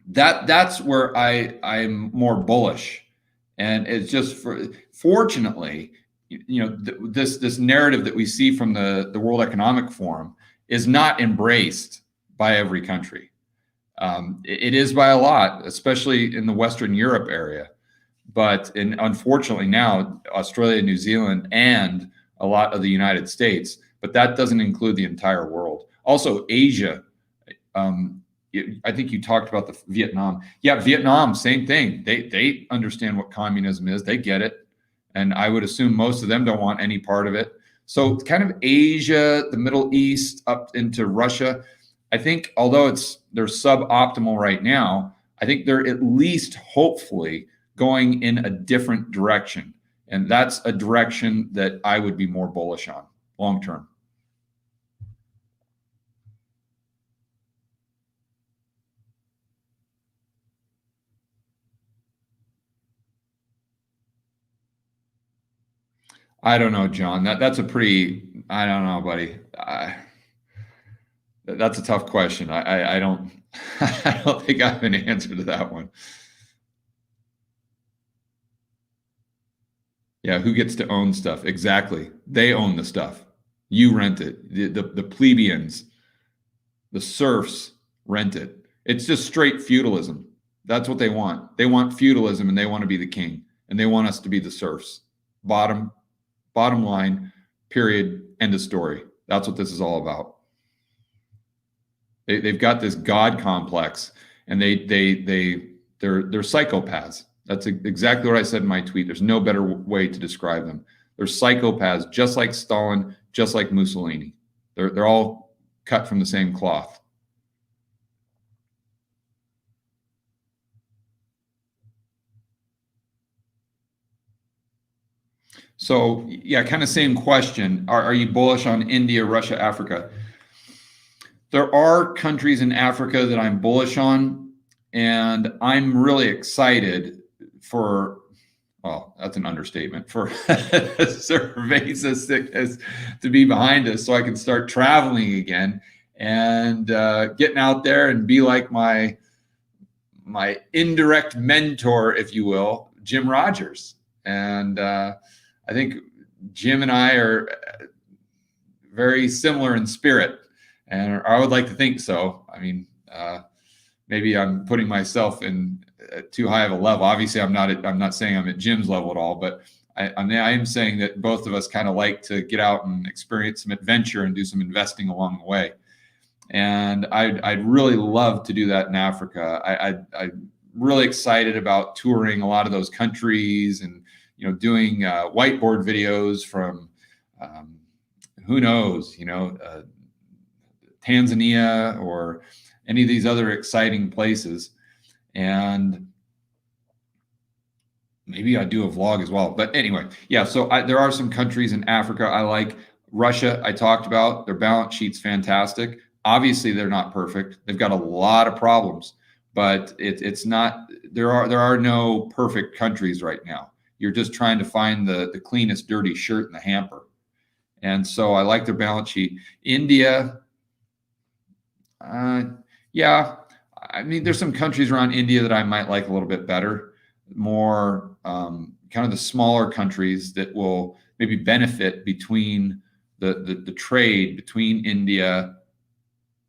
that's where I'm more bullish. And it's just fortunately, this narrative that we see from the World Economic Forum is not embraced by every country. It is by a lot, especially in the Western Europe area. But unfortunately now, Australia, New Zealand, and a lot of the United States, but that doesn't include the entire world. Also, Asia. I think you talked about the Vietnam. Yeah, Vietnam, same thing. They understand what communism is. They get it. And I would assume most of them don't want any part of it. So kind of Asia, the Middle East, up into Russia. I think although they're suboptimal right now, I think they're at least hopefully going in a different direction. And that's a direction that I would be more bullish on long term. I don't know, John. That's a pretty, I don't know, buddy. That's a tough question. I don't I don't think I have an answer to that one. Yeah, who gets to own stuff? Exactly. They own the stuff. You rent it. The plebeians, the serfs rent it. It's just straight feudalism. That's what they want. They want feudalism and they want to be the king and they want us to be the serfs. Bottom line, period, end of story. That's what this is all about. They've got this God complex, and they're psychopaths. That's exactly what I said in my tweet. There's no better way to describe them. They're psychopaths, just like Stalin, just like Mussolini. They're all cut from the same cloth. So yeah, kind of same question. Are you bullish on India, Russia, Africa? There are countries in Africa that I'm bullish on, and I'm really excited for, well, that's an understatement, for cerveza sickness to be behind us so I can start traveling again and getting out there and be like my indirect mentor, if you will, Jim Rogers. And I think Jim and I are very similar in spirit, and I would like to think so. I mean, maybe I'm putting myself in too high of a level. Obviously, I'm not saying I'm at Jim's level at all, but I am saying that both of us kind of like to get out and experience some adventure and do some investing along the way. And I'd really love to do that in Africa. I'm really excited about touring a lot of those countries and doing whiteboard videos from who knows, Tanzania or any of these other exciting places. And maybe I do a vlog as well. But anyway, yeah, so there are some countries in Africa I like. Russia, I talked about. Their balance sheet's fantastic. Obviously, they're not perfect. They've got a lot of problems, but it's not, there are no perfect countries right now. You're just trying to find the cleanest dirty shirt in the hamper. And so I like their balance sheet. India, yeah, I mean, there's some countries around India that I might like a little bit better, more kind of the smaller countries that will maybe benefit between the trade between India,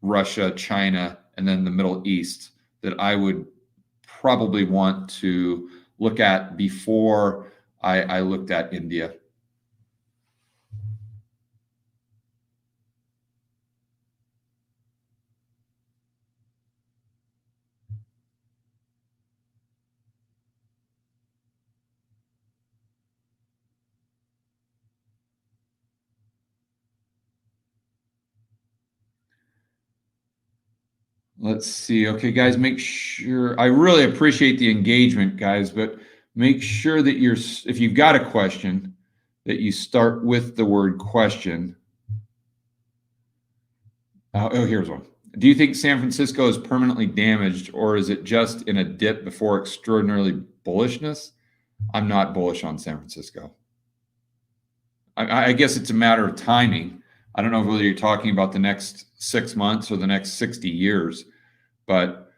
Russia, China, and then the Middle East that I would probably want to look at before I looked at India. Let's see. Okay, guys, make sure, I really appreciate the engagement, guys, but make sure that if you've got a question, that you start with the word question. Oh, here's one. Do you think San Francisco is permanently damaged, or is it just in a dip before extraordinarily bullishness? I'm not bullish on San Francisco. I guess it's a matter of timing. I don't know whether you're talking about the next 6 months or the next 60 years, but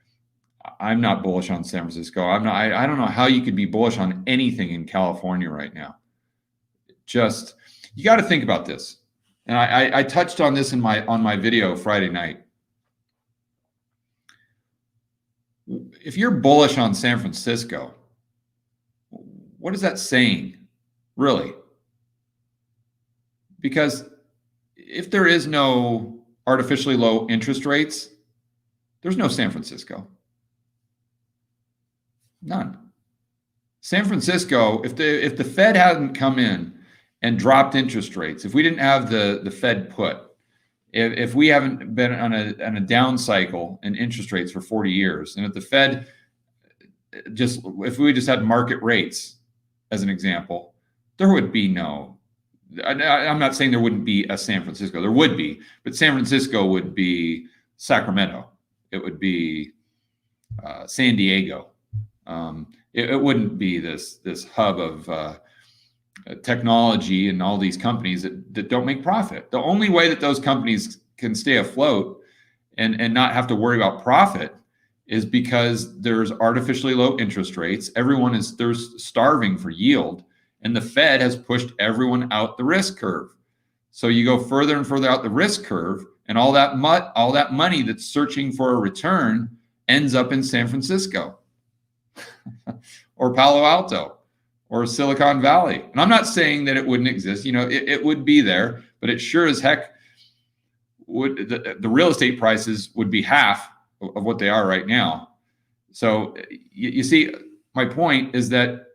I'm not bullish on San Francisco. I'm not. I don't know how you could be bullish on anything in California right now. Just, you got to think about this, and I touched on this on my video Friday night. If you're bullish on San Francisco, what is that saying, really? Because if there is no artificially low interest rates, there's no San Francisco. None. San Francisco, if the Fed hadn't come in and dropped interest rates, if we didn't have the Fed put, if we haven't been on a down cycle in interest rates for 40 years, and if the Fed if we just had market rates as an example, there would be no, I'm not saying there wouldn't be a San Francisco, there would be, but San Francisco would be Sacramento. It would be San Diego. It wouldn't be this hub of technology and all these companies that don't make profit. The only way that those companies can stay afloat and not have to worry about profit is because there's artificially low interest rates. They're starving for yield, and the Fed has pushed everyone out the risk curve. So you go further and further out the risk curve, and all that money that's searching for a return ends up in San Francisco or Palo Alto or Silicon Valley. And I'm not saying that it wouldn't exist. It would be there, but it sure as heck would. The real estate prices would be half of what they are right now. So you see, my point is that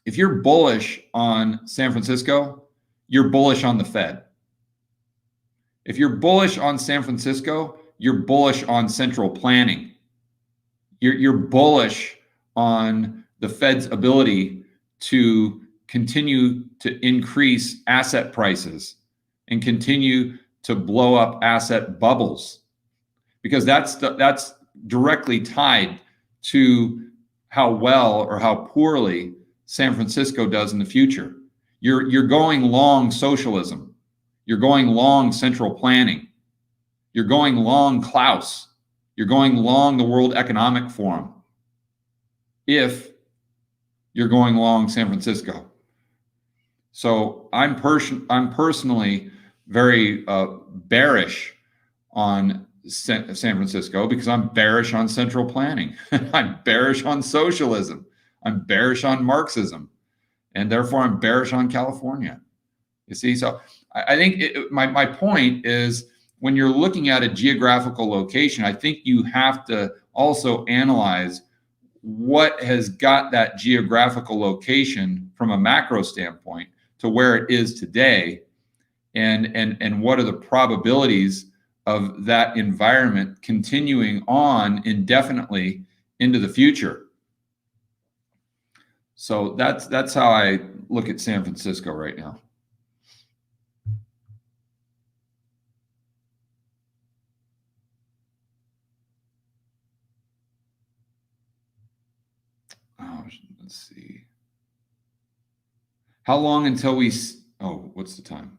if you're bullish on San Francisco, you're bullish on the Fed. If you're bullish on San Francisco, you're bullish on central planning. You're bullish on the Fed's ability to continue to increase asset prices and continue to blow up asset bubbles, because that's directly tied to how well or how poorly San Francisco does in the future. You're going long socialism. You're going long central planning. You're going long Klaus. You're going long the World Economic Forum if you're going long San Francisco. So I'm personally very bearish on San Francisco because I'm bearish on central planning. I'm bearish on socialism. I'm bearish on Marxism, and therefore I'm bearish on California. You see, so I think my point is, when you're looking at a geographical location, I think you have to also analyze what has got that geographical location from a macro standpoint to where it is today, and what are the probabilities of that environment continuing on indefinitely into the future. So that's how I look at San Francisco right now. Oh, let's see. How long until what's the time?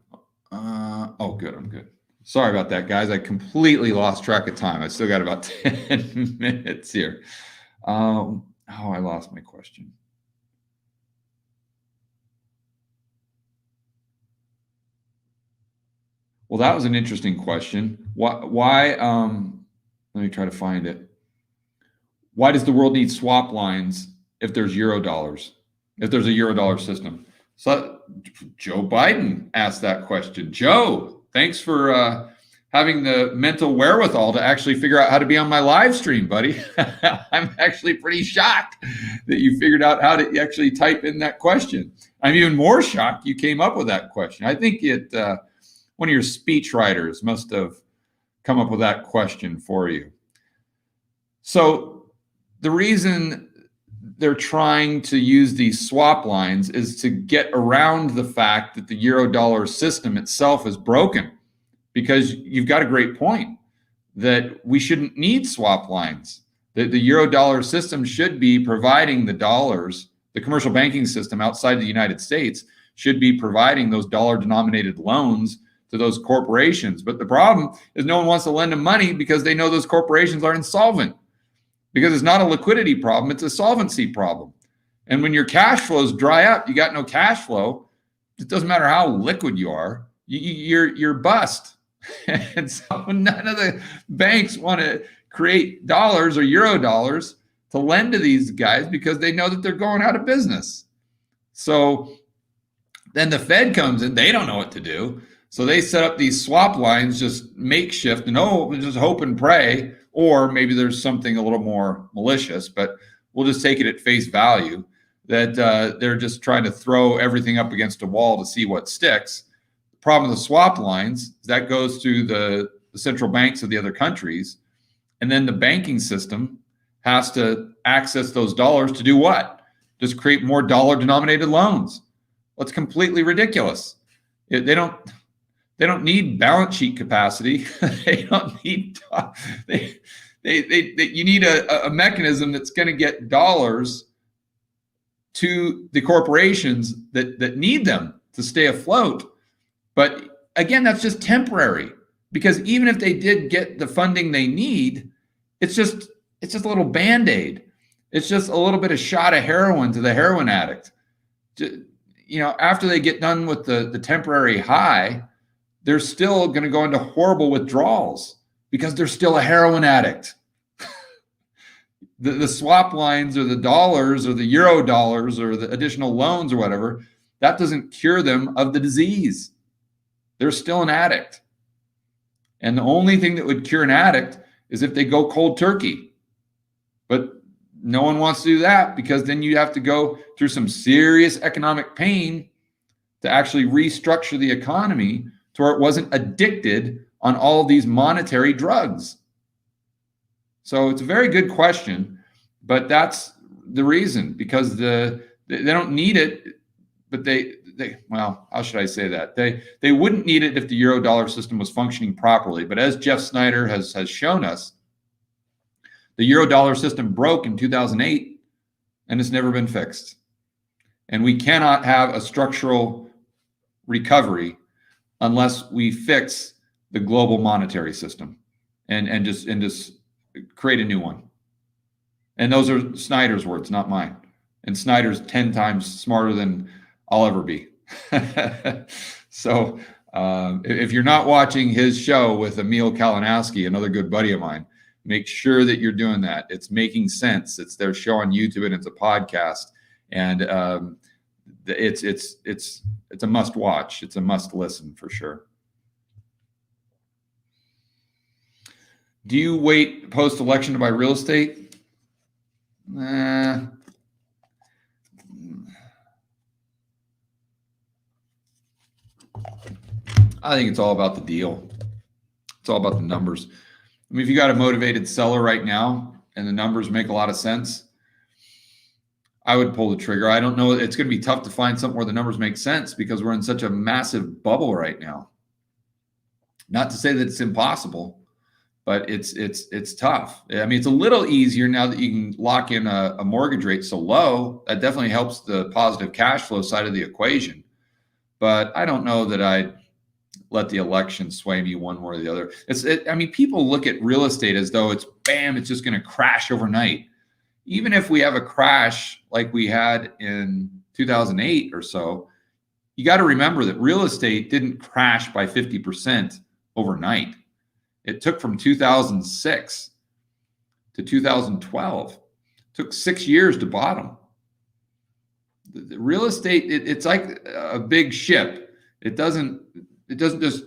Oh, good. I'm good. Sorry about that, guys. I completely lost track of time. I still got about 10 minutes here. I lost my question. Well, that was an interesting question. Why let me try to find it. Why does the world need swap lines if there's Eurodollars, if there's a Eurodollar system? So Joe Biden asked that question. Joe, thanks for having the mental wherewithal to actually figure out how to be on my live stream, buddy. I'm actually pretty shocked that you figured out how to actually type in that question. I'm even more shocked you came up with that question. I think one of your speech writers must have come up with that question for you. So the reason they're trying to use these swap lines is to get around the fact that the euro dollar system itself is broken, because you've got a great point that we shouldn't need swap lines. The euro dollar system should be providing the dollars. The commercial banking system outside the United States should be providing those dollar denominated loans to those corporations. But the problem is no one wants to lend them money because they know those corporations are insolvent. Because it's not a liquidity problem, it's a solvency problem. And when your cash flows dry up, you got no cash flow, it doesn't matter how liquid you are, you're bust. And so none of the banks want to create dollars or euro dollars to lend to these guys because they know that they're going out of business. So then the Fed comes in, they don't know what to do. So they set up these swap lines, just makeshift, and just hope and pray. Or maybe there's something a little more malicious, but we'll just take it at face value that they're just trying to throw everything up against a wall to see what sticks. The problem with the swap lines is that goes to the central banks of the other countries, and then the banking system has to access those dollars to do what? Just create more dollar-denominated loans. Well, it's completely ridiculous. They don't need balance sheet capacity. They don't need. You need a mechanism that's going to get dollars to the corporations that need them to stay afloat. But again, that's just temporary, because even if they did get the funding they need, it's just a little Band-Aid. It's just a little bit of shot of heroin to the heroin addict. After they get done with the temporary high, they're still going to go into horrible withdrawals because they're still a heroin addict. The swap lines or the dollars or the euro dollars or the additional loans or whatever, that doesn't cure them of the disease. They're still an addict. And the only thing that would cure an addict is if they go cold turkey. But no one wants to do that, because then you have to go through some serious economic pain to actually restructure the economy to where it wasn't addicted on all these monetary drugs. So it's a very good question, but that's the reason, because they don't need it, but well, how should I say that? They wouldn't need it if the euro dollar system was functioning properly. But as Jeff Snyder has shown us, the euro dollar system broke in 2008 and it's never been fixed. And we cannot have a structural recovery unless we fix the global monetary system and just create a new one. And those are Snyder's words, not mine. And Snyder's 10 times smarter than I'll ever be. So if you're not watching his show with Emil Kalinowski, another good buddy of mine, make sure that you're doing that. It's making sense. It's their show on YouTube and it's a podcast. And it's a must watch. It's a must listen for sure. Do you wait post-election to buy real estate? I think it's all about the deal. It's all about the numbers. I mean, if you got a motivated seller right now and the numbers make a lot of sense, I would pull the trigger. I don't know. It's going to be tough to find something where the numbers make sense because we're in such a massive bubble right now. Not to say that it's impossible, but it's tough. I mean, it's a little easier now that you can lock in a mortgage rate so low. That definitely helps the positive cash flow side of the equation. But I don't know that I'd let the election sway me one way or the other. I mean, people look at real estate as though it's just going to crash overnight. Even if we have a crash like we had in 2008 or so, you got to remember that real estate didn't crash by 50% overnight. It took from 2006 to 2012. It took 6 years to bottom. The real estate, it's like a big ship. It doesn't just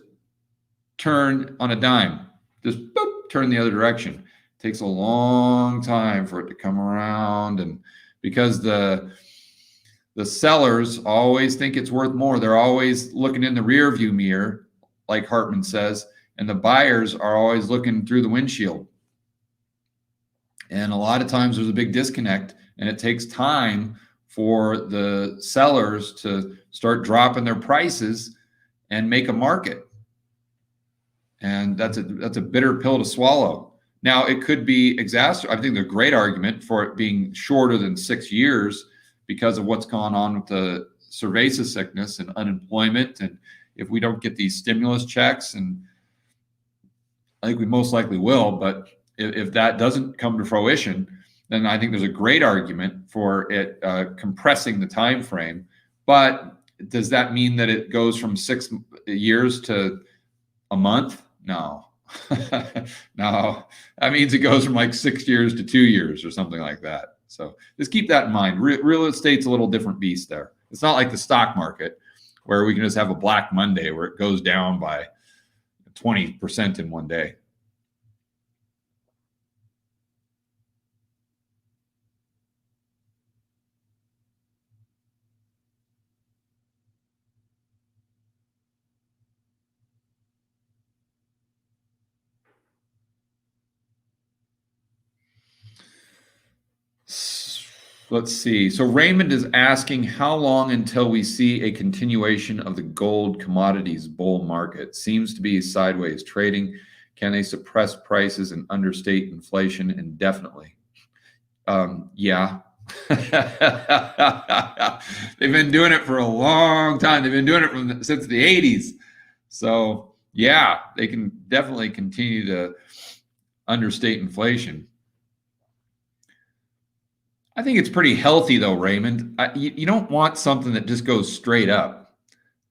turn on a dime, just boop, turn the other direction. It takes a long time for it to come around. And because the sellers always think it's worth more, they're always looking in the rear view mirror, like Hartman says, and the buyers are always looking through the windshield. And a lot of times there's a big disconnect, and it takes time for the sellers to start dropping their prices and make a market. And that's a bitter pill to swallow. Now, it could be exacerbated. I think there's a great argument for it being shorter than 6 years because of what's gone on with the cerveza sickness and unemployment. And if we don't get these stimulus checks, and I think we most likely will, but if that doesn't come to fruition, then I think there's a great argument for it compressing the time frame. But does that mean that it goes from 6 years to a month? No. No, that means it goes from like 6 years to 2 years or something like that. So just keep that in mind. Real estate's a little different beast there. It's not like the stock market where we can just have a Black Monday where it goes down by 20% in one day. Let's see. So Raymond is asking, how long until we see a continuation of the gold commodities bull market? Seems to be sideways trading. Can they suppress prices and understate inflation indefinitely? Yeah. They've been doing it for a long time. They've been doing it since the 80s. So yeah, they can definitely continue to understate inflation. I think it's pretty healthy though, Raymond. You don't want something that just goes straight up.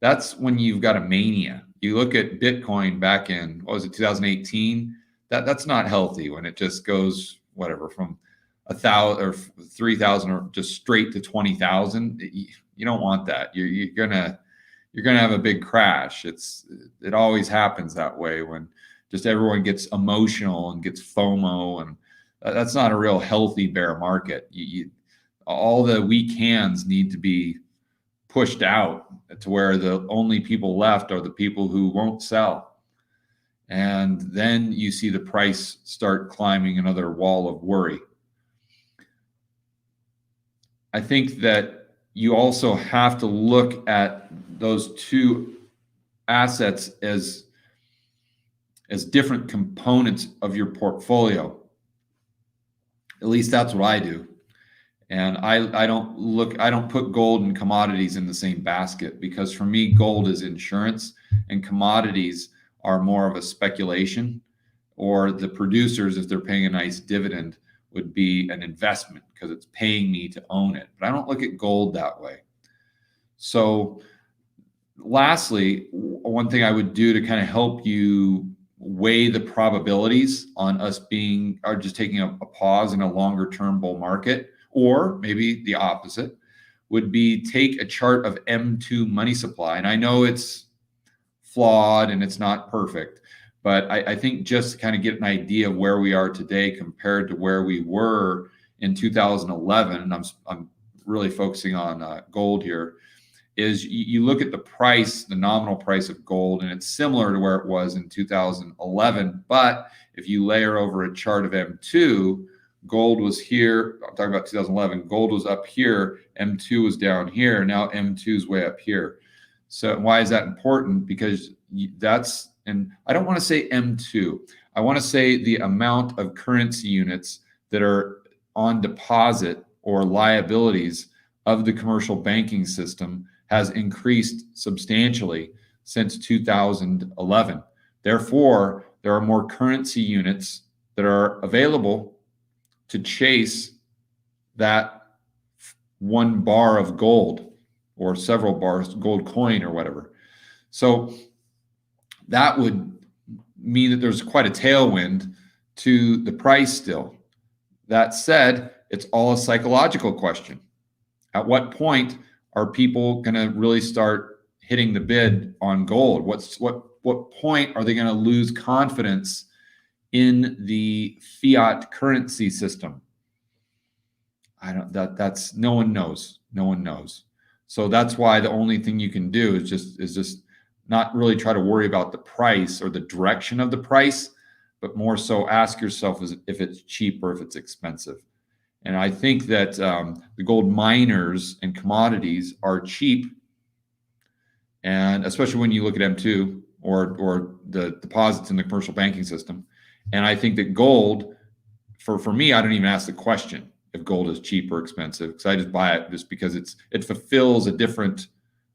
That's when you've got a mania. You look at Bitcoin back in, what was it, 2018? That's not healthy when it just goes whatever from 1,000 or 3,000 or just straight to 20,000. You don't want that. You're gonna have a big crash. It always happens that way when just everyone gets emotional and gets FOMO, and that's not a real healthy bear market. All the weak hands need to be pushed out to where the only people left are the people who won't sell. And then you see the price start climbing another wall of worry. I think that you also have to look at those two assets as different components of your portfolio. At least that's what I do. And I don't put gold and commodities in the same basket, because for me, gold is insurance and commodities are more of a speculation, or the producers, if they're paying a nice dividend, would be an investment because it's paying me to own it. But I don't look at gold that way. So lastly, one thing I would do to kind of help you weigh the probabilities on us just taking a pause in a longer term bull market, or maybe the opposite, would be take a chart of M2 money supply. And I know it's flawed and it's not perfect, but I think just to kind of get an idea of where we are today compared to where we were in 2011, and I'm really focusing on gold here, is you look at the price, the nominal price of gold, and it's similar to where it was in 2011. But if you layer over a chart of M2, gold was here. I'm talking about 2011. Gold was up here. M2 was down here. Now M2 is way up here. So why is that important? Because and I don't want to say M2. I want to say the amount of currency units that are on deposit or liabilities of the commercial banking system has increased substantially since 2011. Therefore, there are more currency units that are available to chase that one bar of gold or several bars, gold coin or whatever. So that would mean that there's quite a tailwind to the price still. That said, it's all a psychological question. At what point are people going to really start hitting the bid on gold? What point are they going to lose confidence in the fiat currency system? That's no one knows. No one knows. So that's why the only thing you can do is just not really try to worry about the price or the direction of the price, but more so ask yourself if it's cheap or if it's expensive. And I think that the gold miners and commodities are cheap, and especially when you look at M2 or the deposits in the commercial banking system. And I think that gold, for me, I don't even ask the question if gold is cheap or expensive, because I just buy it just because it fulfills a different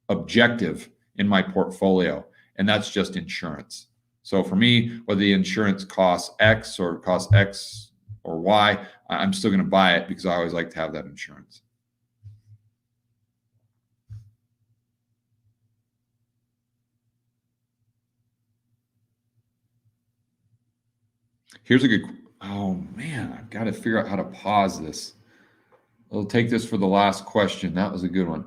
objective in my portfolio, and that's just insurance. So for me, whether the insurance costs X or costs X or Y, I'm still going to buy it because I always like to have that insurance. Here's a good, oh man, I've got to figure out how to pause this. We'll take this for the last question. That was a good one.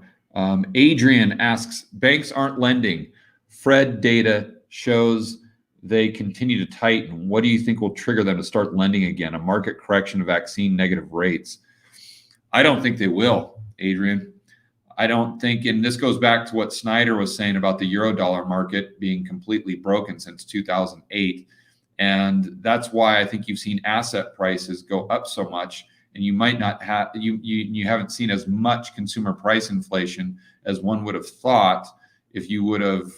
Adrian asks, banks aren't lending. Fed data shows they continue to tighten. What do you think will trigger them to start lending again? A market correction, a vaccine, negative rates? I don't think they will, Adrian. I don't think, and this goes back to what Snyder was saying about the Eurodollar market being completely broken since 2008. And that's why I think you've seen asset prices go up so much, and you might not have, you haven't seen as much consumer price inflation as one would have thought if you would have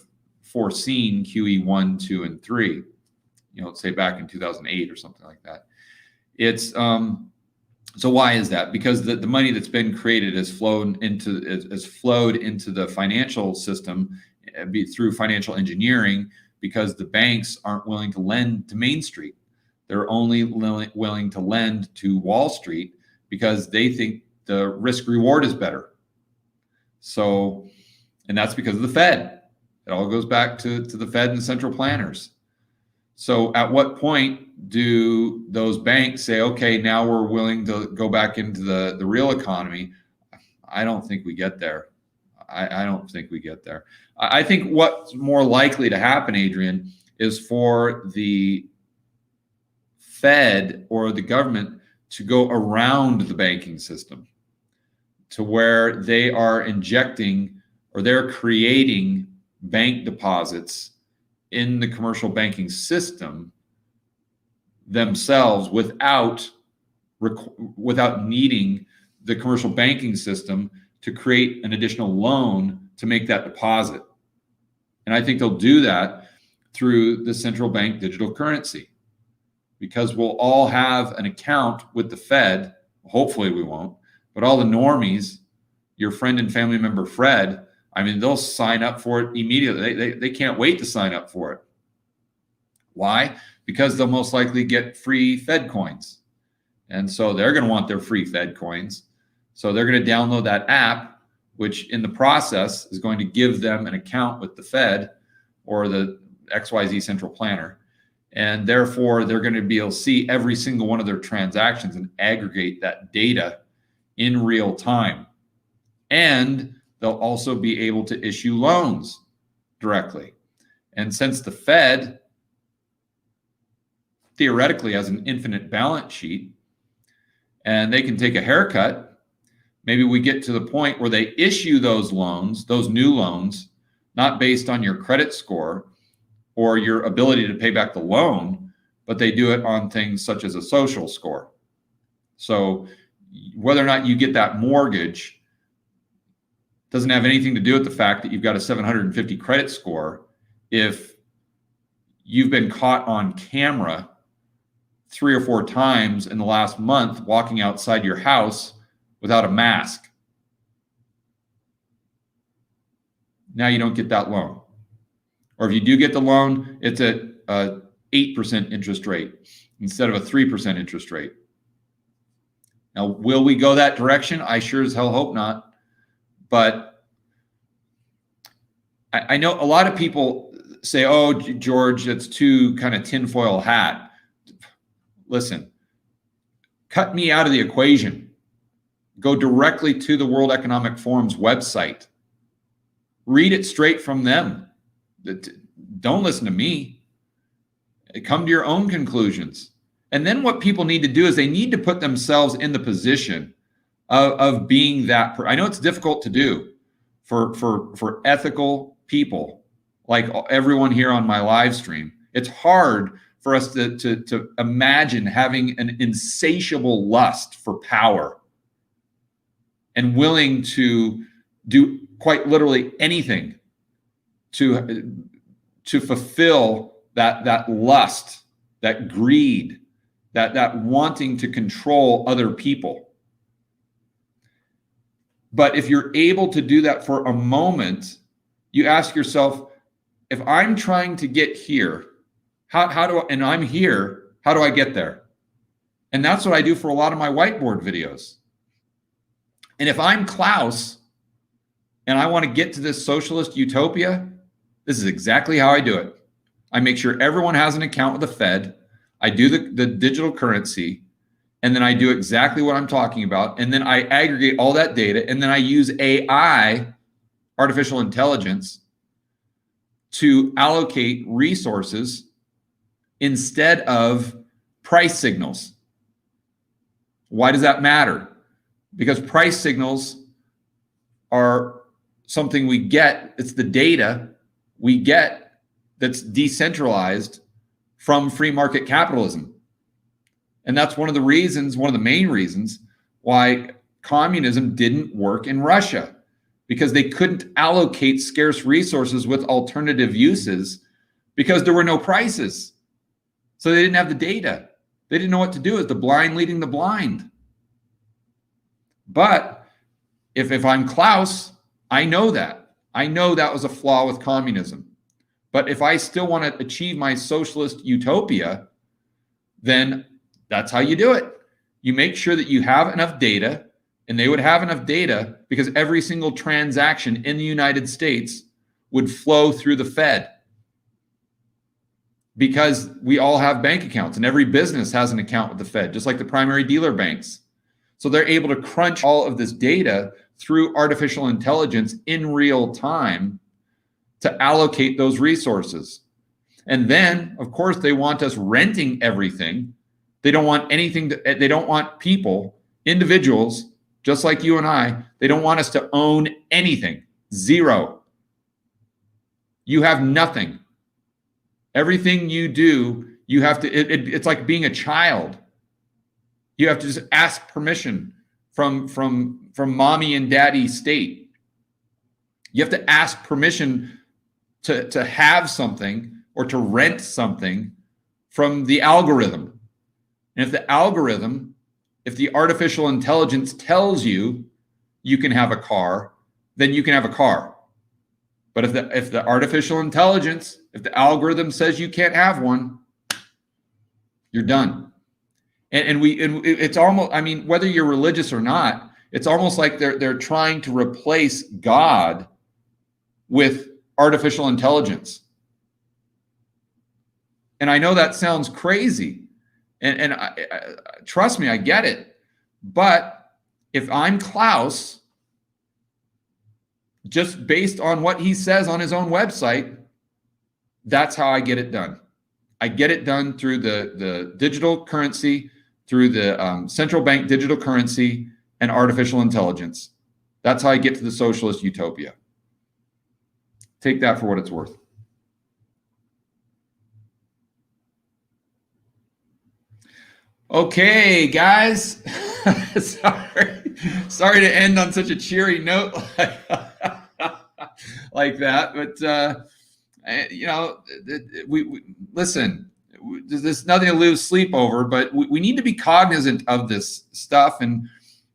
foreseen QE 1, 2, and 3, say back in 2008 or something like that. It's so why is that? Because the money that's been created has flowed into the financial system through financial engineering, because the banks aren't willing to lend to Main Street. They're only willing to lend to Wall Street because they think the risk reward is better. So, and that's because of the Fed. It all goes back to the Fed and the central planners. So at what point do those banks say, okay, now we're willing to go back into the real economy? I don't think we get there. I don't think we get there. I think what's more likely to happen, Adrian, is for the Fed or the government to go around the banking system to where they are injecting or they're creating bank deposits in the commercial banking system themselves without needing the commercial banking system to create an additional loan to make that deposit. And I think they'll do that through the central bank digital currency, because we'll all have an account with the Fed. Hopefully we won't, but all the normies, your friend and family member Fred, I mean, they'll sign up for it immediately. They can't wait to sign up for it. Why? Because they'll most likely get free Fed coins. And so they're going to want their free Fed coins. So they're going to download that app, which in the process is going to give them an account with the Fed or the XYZ central planner. And therefore, they're going to be able to see every single one of their transactions and aggregate that data in real time. And they'll also be able to issue loans directly. And since the Fed theoretically has an infinite balance sheet and they can take a haircut, maybe we get to the point where they issue those loans, those new loans, not based on your credit score or your ability to pay back the loan, but they do it on things such as a social score. So whether or not you get that mortgage doesn't have anything to do with the fact that you've got a 750 credit score if you've been caught on camera 3 or 4 times in the last month walking outside your house without a mask. Now you don't get that loan. Or if you do get the loan, it's at a 8% interest rate instead of a 3% interest rate. Now, will we go that direction? I sure as hell hope not. But I know a lot of people say, oh, George, that's too kind of tinfoil hat. Listen, cut me out of the equation. Go directly to the World Economic Forum's website. Read it straight from them. Don't listen to me. Come to your own conclusions. And then what people need to do is they need to put themselves in the position of being that. I know it's difficult to do for ethical people like everyone here on my live stream. It's hard for us to imagine having an insatiable lust for power and willing to do quite literally anything to fulfill that lust, that greed, that wanting to control other people. But if you're able to do that for a moment, you ask yourself, if I'm trying to get here, and I'm here, how do I get there? And that's what I do for a lot of my whiteboard videos. And if I'm Klaus and I want to get to this socialist utopia, this is exactly how I do it. I make sure everyone has an account with the Fed. I do the digital currency, and then I do exactly what I'm talking about. And then I aggregate all that data, and then I use AI, artificial intelligence, to allocate resources instead of price signals. Why does that matter? Because price signals are something we get. It's the data we get that's decentralized from free market capitalism. And that's one of the reasons, one of the main reasons why communism didn't work in Russia, because they couldn't allocate scarce resources with alternative uses because there were no prices. So they didn't have the data. They didn't know what to do. It's the blind leading the blind. But if I'm Klaus, I know that. I know that was a flaw with communism. But if I still want to achieve my socialist utopia, then that's how you do it. You make sure that you have enough data, and they would have enough data because every single transaction in the United States would flow through the Fed, because we all have bank accounts and every business has an account with the Fed, just like the primary dealer banks. So they're able to crunch all of this data through artificial intelligence in real time to allocate those resources. And then, of course, they want us renting everything. They don't want anything they don't want people, individuals, just like you and I, they don't want us to own anything. Zero. You have nothing. Everything you do, you have to, it's like being a child. You have to just ask permission from mommy and daddy state. You have to ask permission to have something or to rent something from the algorithm. And if the artificial intelligence tells you you can have a car, then you can have a car. But if the artificial intelligence, if the algorithm says you can't have one, you're done. And it's almost, I mean, whether you're religious or not, it's almost like they're trying to replace God with artificial intelligence. And I know that sounds crazy, and I trust me, I get it. But if I'm Klaus, just based on what he says on his own website, that's how I get it done. I get it done through the digital currency, through the central bank digital currency and artificial intelligence. That's how I get to the socialist utopia. Take that for what it's worth. Okay, guys. Sorry to end on such a cheery note like that, but you know, we listen. There's nothing to lose sleep over, but we need to be cognizant of this stuff, and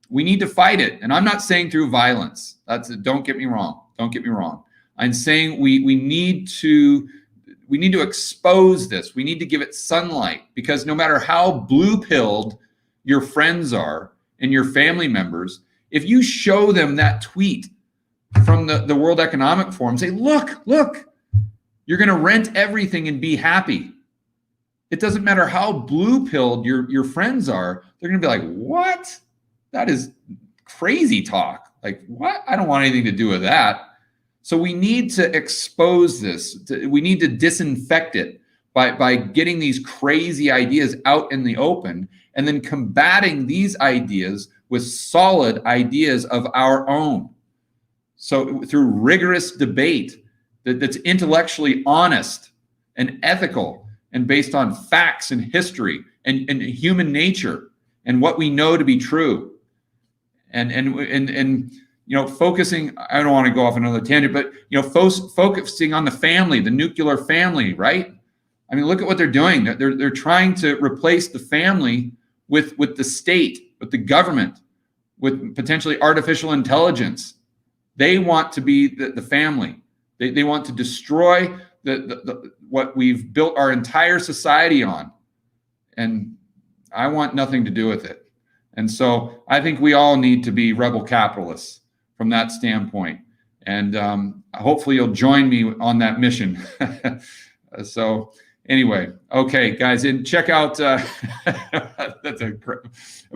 we need to fight it. And I'm not saying through violence. Don't get me wrong. Don't get me wrong. I'm saying we need to expose this. We need to give it sunlight, because no matter how blue-pilled your friends are and your family members, if you show them that tweet from the World Economic Forum, say, look, you're going to rent everything and be happy. It doesn't matter how blue-pilled your friends are. They're going to be like, what? That is crazy talk. Like, what? I don't want anything to do with that. So we need to expose this. We need to disinfect it by getting these crazy ideas out in the open, and then combating these ideas with solid ideas of our own. So through rigorous debate that's intellectually honest and ethical and based on facts and history and human nature and what we know to be true. And focusing, I don't want to go off another tangent, but focusing on the family, the nuclear family, right? I mean, look at what they're doing. They're trying to replace the family with the state, with the government, with potentially artificial intelligence. They want to be the family. They want to destroy what we've built our entire society on. And I want nothing to do with it. And so I think we all need to be rebel capitalists from that standpoint. And hopefully you'll join me on that mission. So anyway, okay, guys, and check out, that's a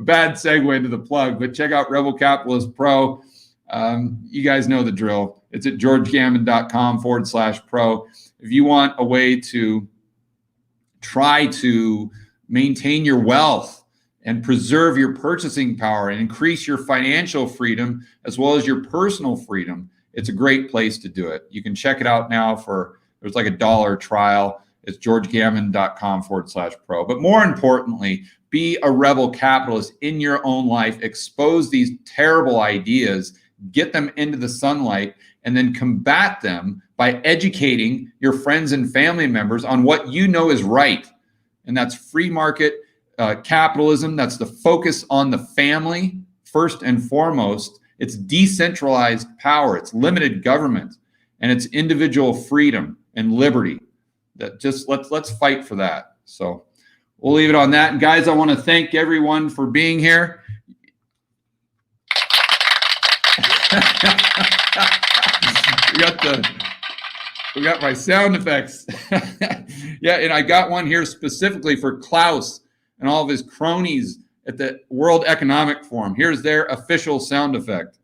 bad segue into the plug, but check out Rebel Capitalist Pro. You guys know the drill. It's at georgegammon.com/pro. If you want a way to try to maintain your wealth and preserve your purchasing power and increase your financial freedom as well as your personal freedom, it's a great place to do it. You can check it out now there's like $1 trial. It's georgegammon.com/pro. But more importantly, be a rebel capitalist in your own life, expose these terrible ideas, get them into the sunlight, and then combat them by educating your friends and family members on what you know is right. And that's free market capitalism. That's the focus on the family first and foremost. It's decentralized power. It's limited government, and it's individual freedom and liberty. That just let's fight for that. So we'll leave it on that. And guys, I want to thank everyone for being here. we got my sound effects. Yeah, and I got one here specifically for Klaus and all of his cronies at the World Economic Forum. Here's their official sound effect.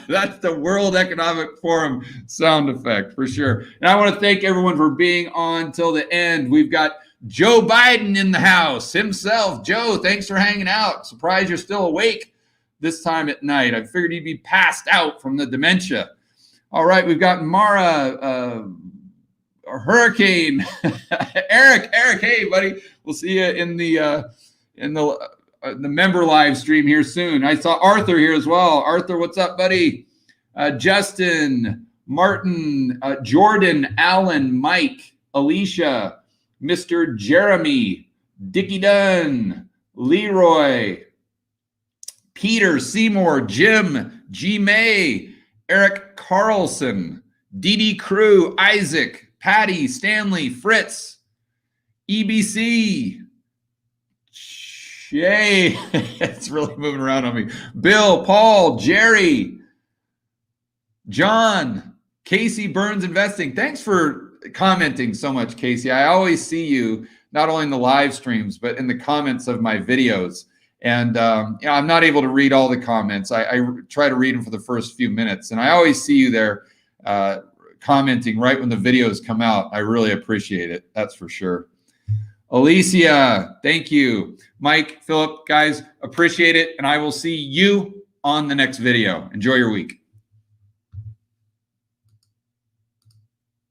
That's the World Economic Forum sound effect for sure. And I want to thank everyone for being on till the end. We've got Joe Biden in the house himself. Joe, thanks for hanging out. Surprised you're still awake this time at night. I figured you'd be passed out from the dementia. All right, we've got Mara, a hurricane. Eric, hey buddy, we'll see you in the member live stream here soon. I saw Arthur here as well. Arthur, what's up, buddy? Justin, Martin, Jordan, Alan, Mike, Alicia, Mr. Jeremy, Dickie Dunn, Leroy, Peter, Seymour, Jim, G. May, Eric Carlson, DD Crew, Isaac, Patty, Stanley, Fritz, EBC, Shay, it's really moving around on me, Bill, Paul, Jerry, John, Casey Burns Investing. Thanks for commenting so much, Casey. I always see you not only in the live streams, but in the comments of my videos. And I'm not able to read all the comments. I try to read them for the first few minutes. And I always see you there commenting right when the videos come out. I really appreciate it. That's for sure. Alicia, thank you. Mike, Philip, guys, appreciate it. And I will see you on the next video. Enjoy your week.